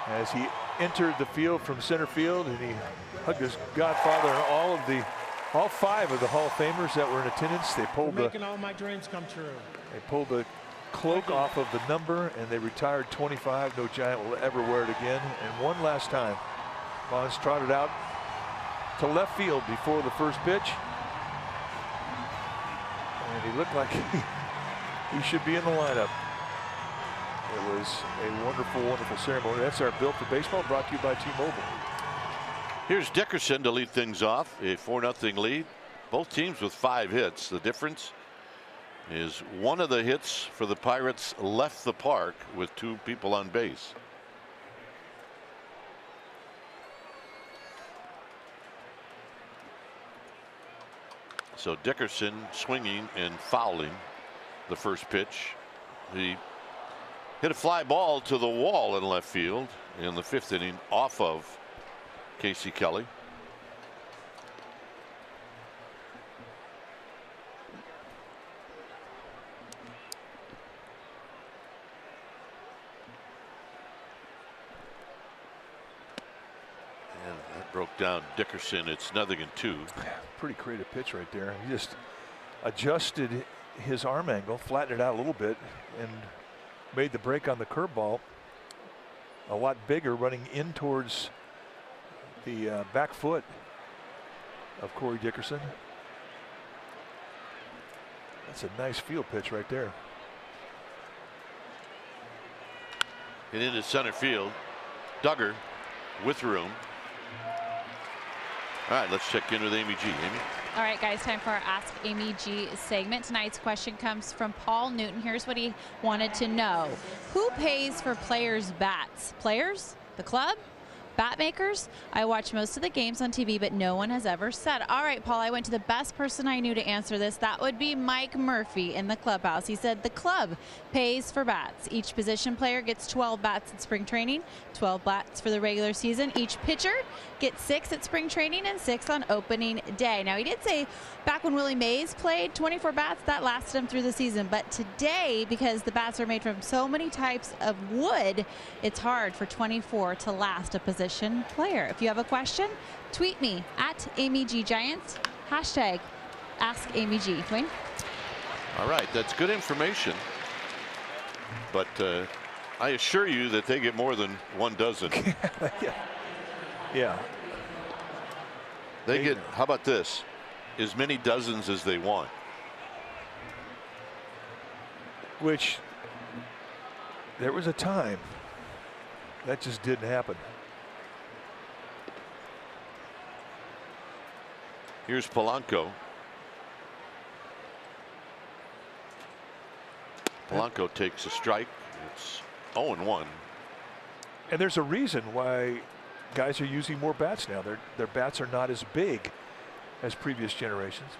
As he entered the field from center field, and he hugged his godfather and all 5 of the Hall of Famers that were in attendance. They pulled making all my dreams come true. They pulled the cloak off of the number, and they retired 25. No Giant will ever wear it again. And one last time, Bonds trotted out to left field before the first pitch, and he looked like he should be in the lineup. It was a wonderful, wonderful ceremony. That's our Built for Baseball, brought to you by T-Mobile. Here's Dickerson to lead things off, a 4-0 lead. Both teams with 5 hits. The difference is one of the hits for the Pirates left the park with 2 people on base. So Dickerson swinging and fouling the first pitch. He hit a fly ball to the wall in left field in the 5th inning off of Casey Kelly. And that broke down Dickerson. It's 0-2. Pretty creative pitch right there. He just adjusted his arm angle, flattened it out a little bit, and made the break on the curveball a lot bigger, running in towards the back foot of Corey Dickerson. That's a nice field pitch right there. And into center field, Duggar with room. All right, let's check in with Amy G. Amy? All right, guys, time for our Ask Amy G segment. Tonight's question comes from Paul Newton. Here's what he wanted to know. Who pays for players' bats? Players? The club? Bat makers? I watch most of the games on TV, but no one has ever said. All right, Paul, I went to the best person I knew to answer this. That would be Mike Murphy in the clubhouse. He said the club pays for bats. Each position player gets 12 bats at spring training, 12 bats for the regular season. Each pitcher gets 6 at spring training and 6 on opening day. Now, he did say back when Willie Mays played 24 bats, that lasted him through the season. But today, because the bats are made from so many types of wood, it's hard for 24 to last a position player. If you have a question, tweet me at AmyGGiants, hashtag AskAmyG. Dwayne? All right, that's good information. But I assure you that they get more than 1 dozen. Yeah. They get, how about this? As many dozens as they want. Which there was a time that just didn't happen. Here's Polanco. Polanco takes a strike. It's 0-1. And there's a reason why guys are using more bats now. Their bats are not as big as previous generations.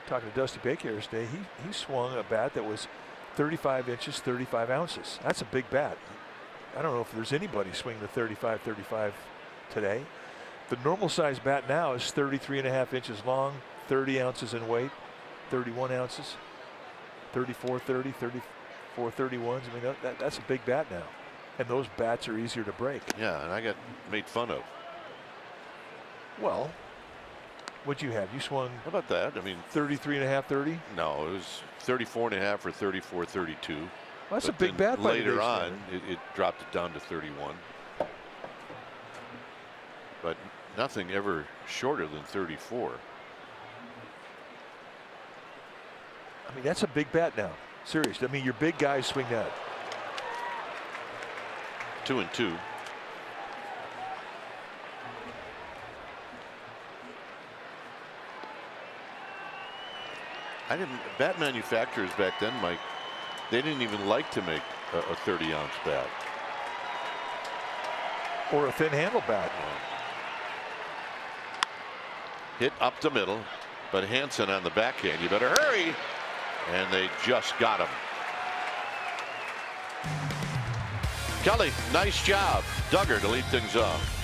Talking to Dusty Baker yesterday, he swung a bat that was 35 inches, 35 ounces. That's a big bat. I don't know if there's anybody swinging the 35 today. The normal size bat now is 33.5 inches long, 30 ounces in weight, 31 ounces, 34-30, 34-31s. I mean, that's a big bat now. And those bats are easier to break. Yeah, and I got made fun of. Well, what'd you have? You swung. How about that? I mean, 33.5, 30? No, it was 34.5 or 34-32. Well, that's a big bat. Later on, it dropped it down to 31. But nothing ever shorter than 34. I mean, that's a big bat now. Seriously. I mean, your big guys swing that. 2-2. Bat manufacturers back then, Mike, they didn't even like to make a 30-ounce bat. Or a thin handle bat. Hit up the middle, but Hansen on the backhand. You better hurry. And they just got him. Kelly, nice job. Duggar to lead things off.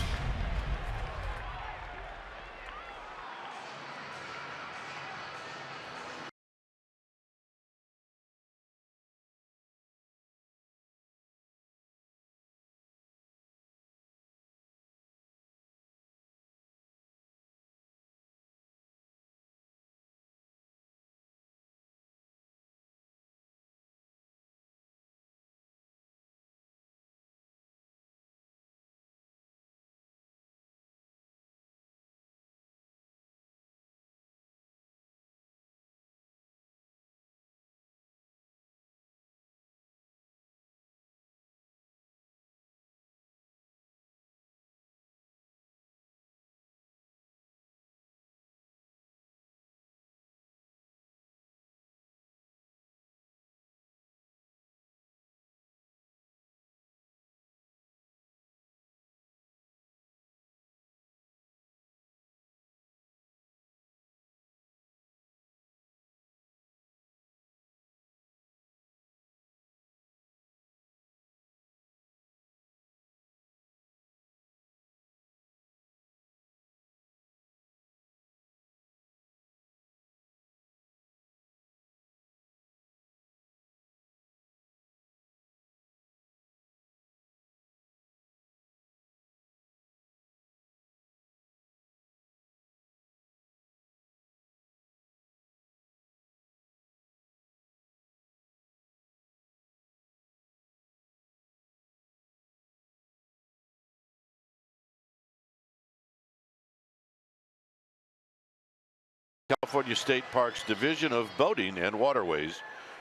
California State Parks Division of Boating and Waterways,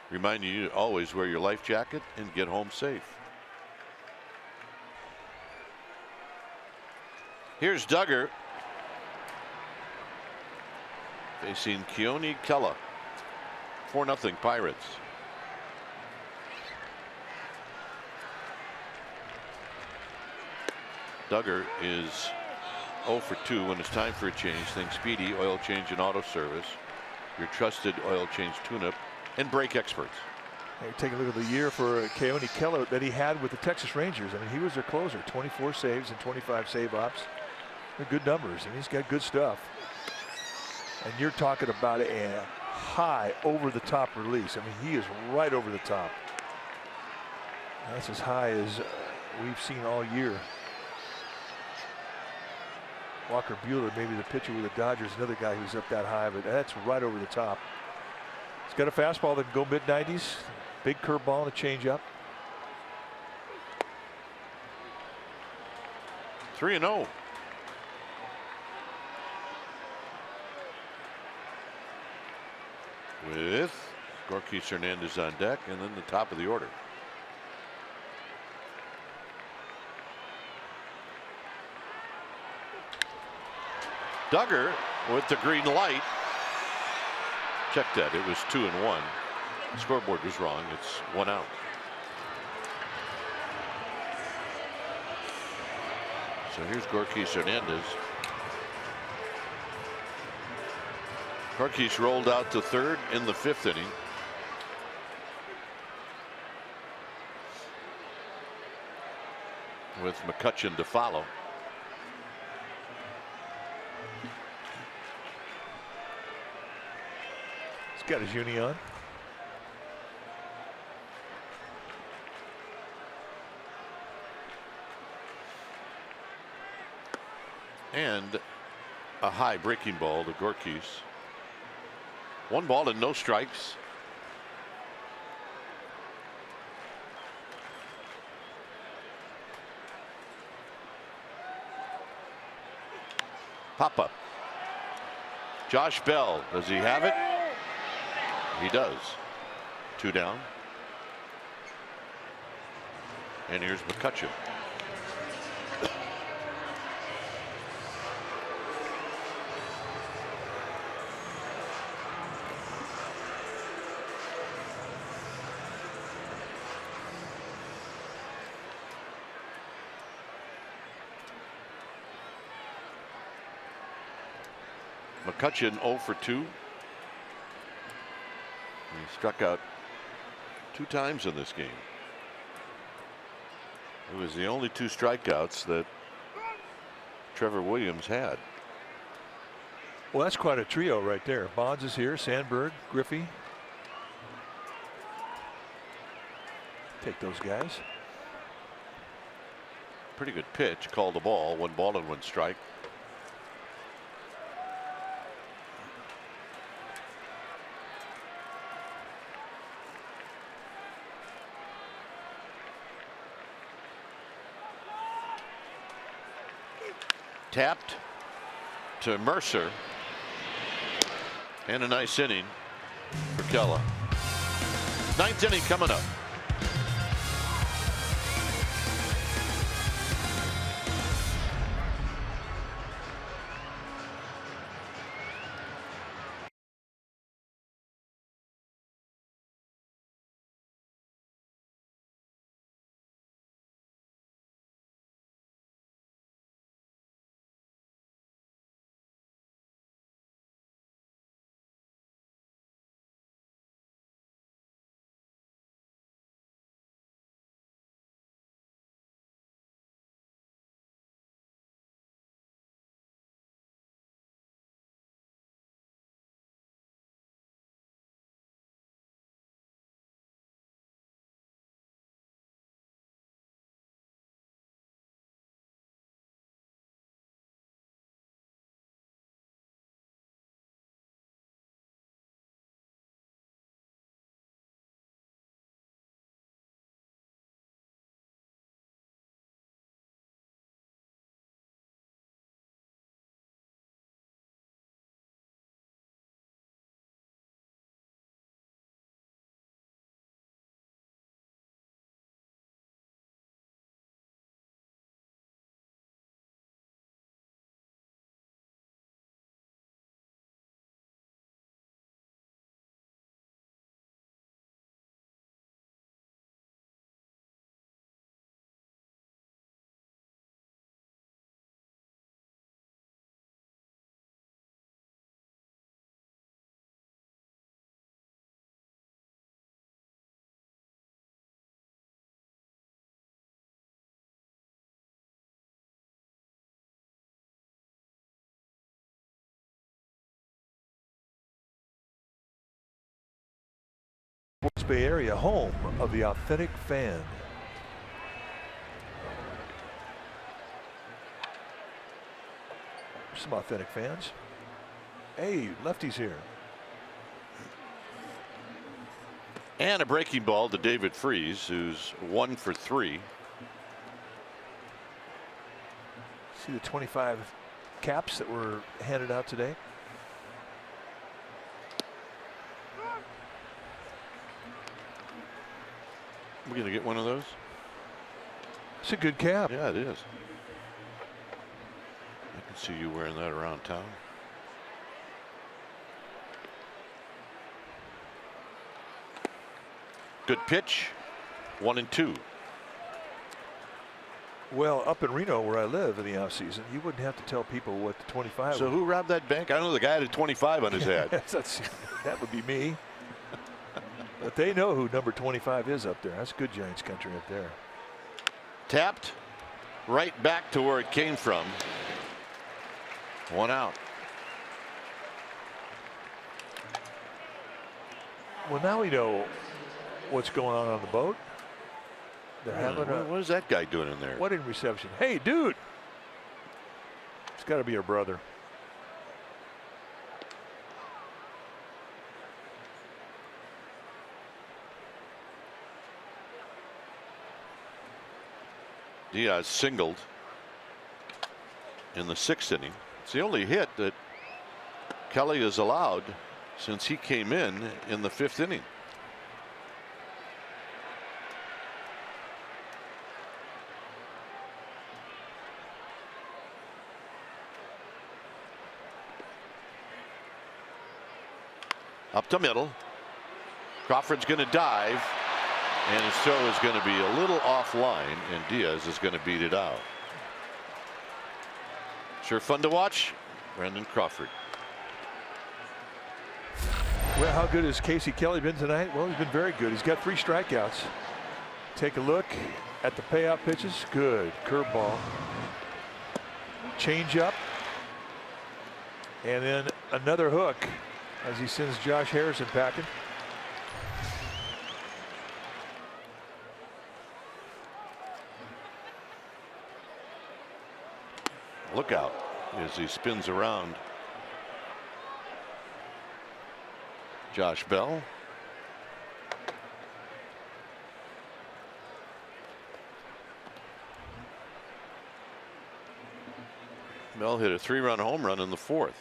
reminding you to always wear your life jacket and get home safe. Here's Duggar facing Keone Kella. 4-0 Pirates. Duggar is 0 for 2 when it's time for a change. Think Speedy, oil change and auto service. Your trusted oil change tune-up and brake experts. Hey, take a look at the year for Keone Keller that he had with the Texas Rangers. I mean, he was their closer, 24 saves and 25 save ops. They're good numbers, and he's got good stuff. And you're talking about a high over-the-top release. I mean, he is right over the top. That's as high as we've seen all year. Walker Buehler, maybe the pitcher with the Dodgers, another guy who's up that high, but that's right over the top. He's got a fastball that can go mid-90s, big curveball and a changeup. 3-0. With Gorkis Hernandez on deck, and then the top of the order. Duggar with the green light. Check that. It was 2-1. The scoreboard was wrong. It's 1 out. So here's Gorkis Hernandez. Gorkis rolled out to third in the 5th inning. With McCutchen to follow. Got his uni on. And a high breaking ball to Gorkis. 1 ball and no strikes. Pop up. Josh Bell, does he have it? He does. 2 down. And here's McCutchen. McCutchen 0 for 2. He struck out 2 times in this game. It was the only 2 strikeouts that Trevor Williams had. Well, that's quite a trio right there. Bonds is here, Sandberg, Griffey. Take those guys. Pretty good pitch. Called the ball. 1 ball and 1 strike. Tapped to Mercer, and a nice inning for Kella. 9th inning coming up. West Bay Area, home of the authentic fan. Some authentic fans. Hey, lefty's here. And a breaking ball to David Freese, who's 1 for 3. See the 25 caps that were handed out today. We're going to get one of those. It's a good cap. Yeah, it is. I can see you wearing that around town. Good pitch. 1-2. Well, up in Reno where I live in the offseason, you wouldn't have to tell people what the 25 So who robbed that bank? I know the guy had a 25 on his head. That would be me. But they know who number 25 is up there. That's good Giants country up there. Tapped right back to where it came from. 1 out. Well, now we know what's going on the boat. They're having what is that guy doing in there? What in reception? Hey, dude. It's got to be your brother. Diaz singled in the 6th inning. It's the only hit that Kelly has allowed since he came in the 5th inning. Up to middle. Crawford's going to dive, and his throw is going to be a little offline, and Diaz is going to beat it out. Sure fun to watch. Brandon Crawford. Well, how good has Casey Kelly been tonight? Well, he's been very good. He's got 3 strikeouts. Take a look at the payoff pitches. Good curveball. Change up. And then another hook as he sends Josh Harrison packing. Look out as he spins around Josh Bell. Bell hit a 3-run home run in the 4th.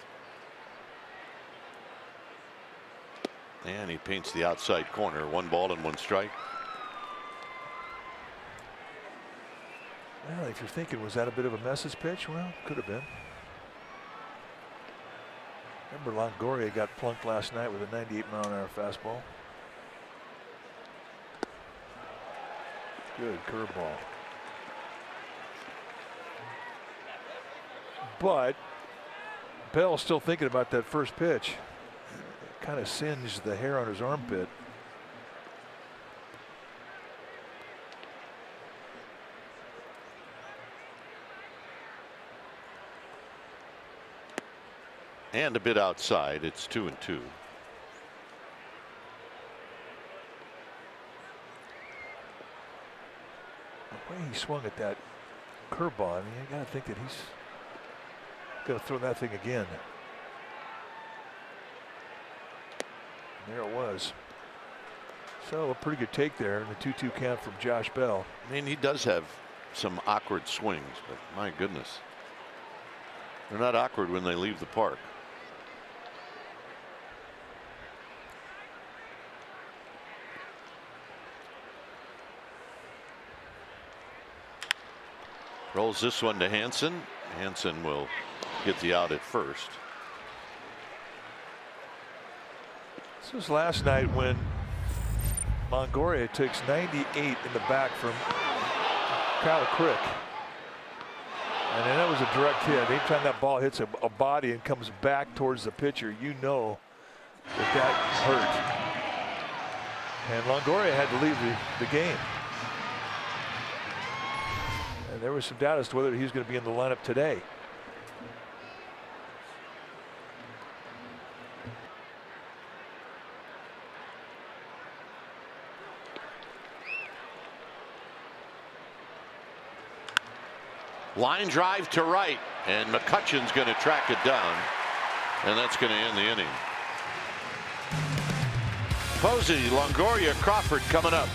And he paints the outside corner. 1 ball and 1 strike. Well, if you're thinking, was that a bit of a message pitch? Well, could have been. Remember Longoria got plunked last night with a 98-mile-an-hour fastball. Good curveball. But Bell's still thinking about that first pitch. Kind of singed the hair on his armpit. And a bit outside. It's 2-2. The way he swung at that curveball, I mean, you got to think that he's going to throw that thing again. And there it was. So a pretty good take there in the 2-2 count from Josh Bell. I mean, he does have some awkward swings, but my goodness. They're not awkward when they leave the park. Rolls this one to Hansen. Hansen will get the out at first. This was last night when Longoria takes 98 in the back from Kyle Crick. And then that was a direct hit. Anytime that ball hits a body and comes back towards the pitcher, you know that hurt. And Longoria had to leave the game. And there was some doubt as to whether he was going to be in the lineup today. Line drive to right, and McCutcheon's going to track it down, and that's going to end the inning. Posey, Longoria, Crawford coming up.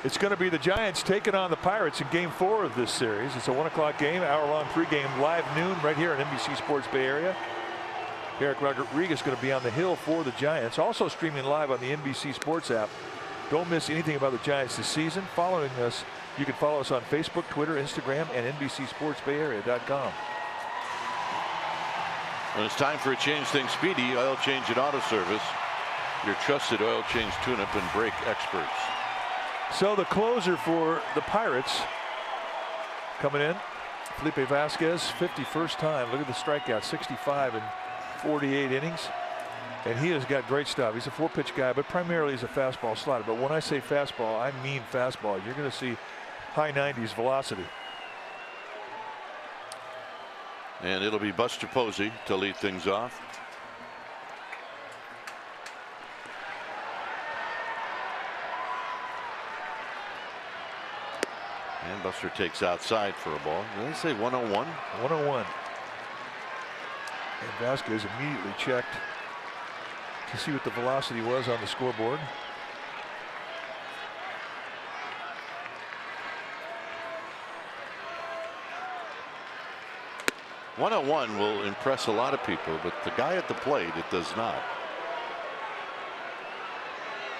It's going to be the Giants taking on the Pirates in Game 4 of this series. It's a 1 o'clock game, hour-long pregame, live noon right here on NBC Sports Bay Area. Eric Rodriguez is going to be on the hill for the Giants. Also streaming live on the NBC Sports app. Don't miss anything about the Giants this season. Following us, you can follow us on Facebook, Twitter, Instagram, and NBCSportsBayArea.com. When it's time for a change things speedy, oil change and auto service. Your trusted oil change tune-up and brake experts. So the closer for the Pirates coming in, Felipe Vasquez, 51st time. Look at the strikeout, 65 in 48 innings. And he has got great stuff. He's a 4-pitch guy, but primarily he's a fastball slider. But when I say fastball, I mean fastball. You're going to see high 90s velocity. And it'll be Buster Posey to lead things off. And Buster takes outside for a ball. Did they say 101? 101. And Vasquez immediately checked to see what the velocity was on the scoreboard. .101 will impress a lot of people, but the guy at the plate, it does not.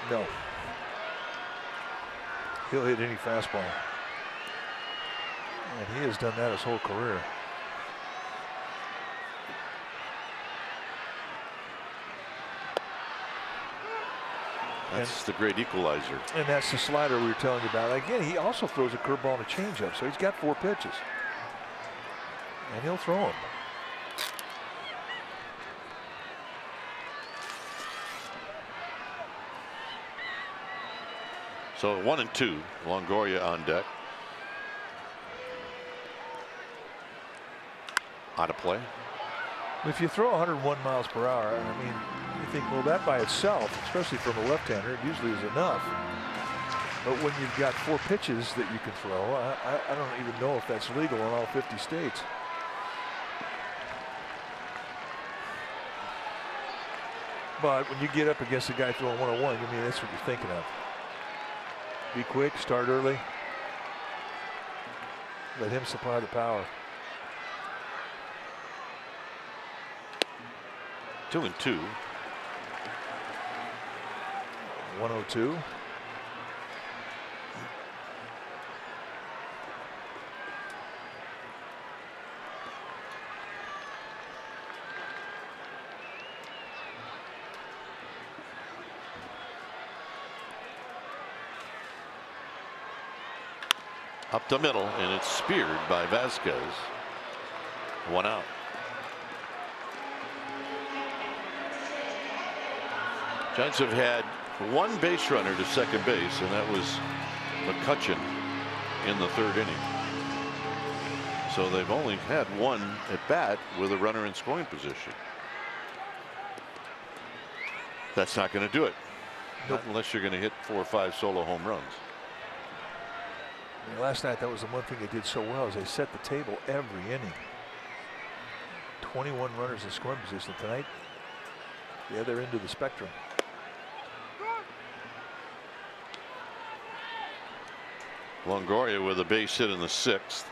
No. He'll hit any fastball. And he has done that his whole career. That's the great equalizer. And that's the slider we were telling you about. Again, he also throws a curveball and a changeup, so he's got 4 pitches. And he'll throw them. So 1 and 2, Longoria on deck. Out of play. If you throw 101 miles per hour, I mean, you think, well, that by itself, especially from a left-hander, it usually is enough. But when you've got 4 pitches that you can throw, I don't even know if that's legal in all 50 states. But when you get up against a guy throwing 101, I mean, that's what you're thinking of. Be quick, start early. Let him supply the power. 2 and 2. 102. Up the middle, and it's speared by Vasquez. 1 out. Giants have had one base runner to second base, and that was McCutcheon in the 3rd inning. So they've only had one at bat with a runner in scoring position. That's not going to do it. Not unless you're going to hit 4 or 5 solo home runs. Last night, that was the one thing they did so well, is they set the table every inning. 21 runners in scoring position. Tonight, the other end of the spectrum. Longoria with a base hit in the 6th.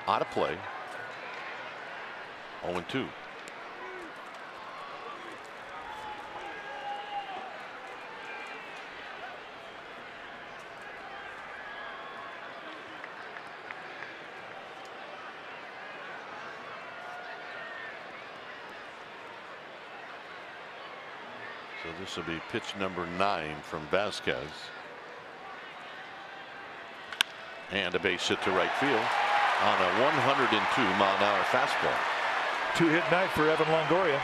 Out of play. 0-2. So this will be pitch number 9 from Vasquez. And a base hit to right field on a 102-mile-an-hour fastball. 2-hit night for Evan Longoria.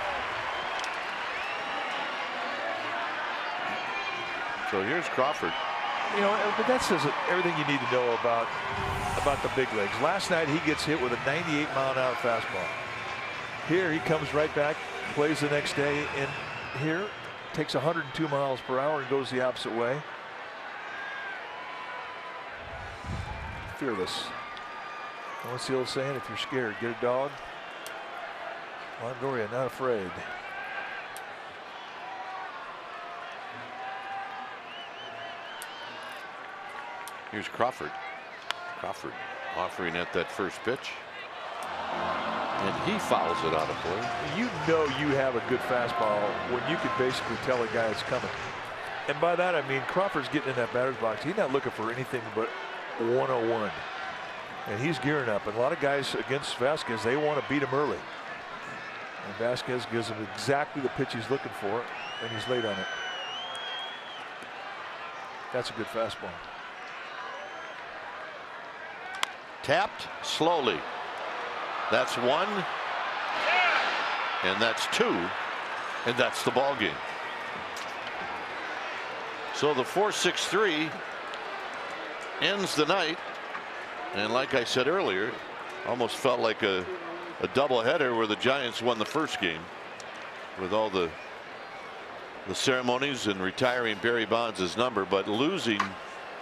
So here's Crawford. You know, but that says everything you need to know about the big legs. Last night he gets hit with a 98-mile-an-hour fastball. Here he comes right back, plays the next day, and here takes 102 miles per hour and goes the opposite way. Fearless. What's the old saying? If you're scared, get a dog. Longoria not afraid. Here's Crawford. Crawford offering at that first pitch. And he fouls it out of play. You know you have a good fastball when you can basically tell a guy it's coming. And by that I mean Crawford's getting in that batter's box. He's not looking for anything but 101. And he's gearing up. And a lot of guys against Vasquez, they want to beat him early. And Vasquez gives him exactly the pitch he's looking for, and he's late on it. That's a good fastball. Tapped slowly. That's 1. And that's 2. And that's the ball game. So the 4-6-3 ends the night. And like I said earlier, almost felt like a doubleheader where the Giants won the first game with all the ceremonies and retiring Barry Bonds' number, but losing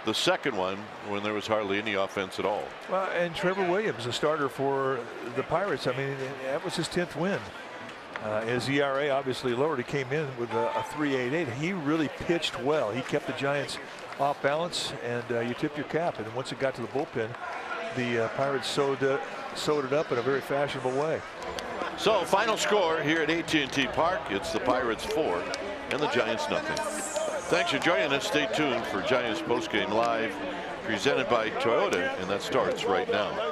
the second one when there was hardly any offense at all. Well, and Trevor Williams, a starter for the Pirates, I mean, that was his 10th win. His ERA obviously lowered. He came in with a 3.88. He really pitched well. He kept the Giants off balance, and you tip your cap. And once it got to the bullpen, the Pirates sewed it up in a very fashionable way. So final score here at AT Park, it's the Pirates 4 and the Giants nothing. Thanks for joining us. Stay tuned for Giants postgame live presented by Toyota, and that starts right now.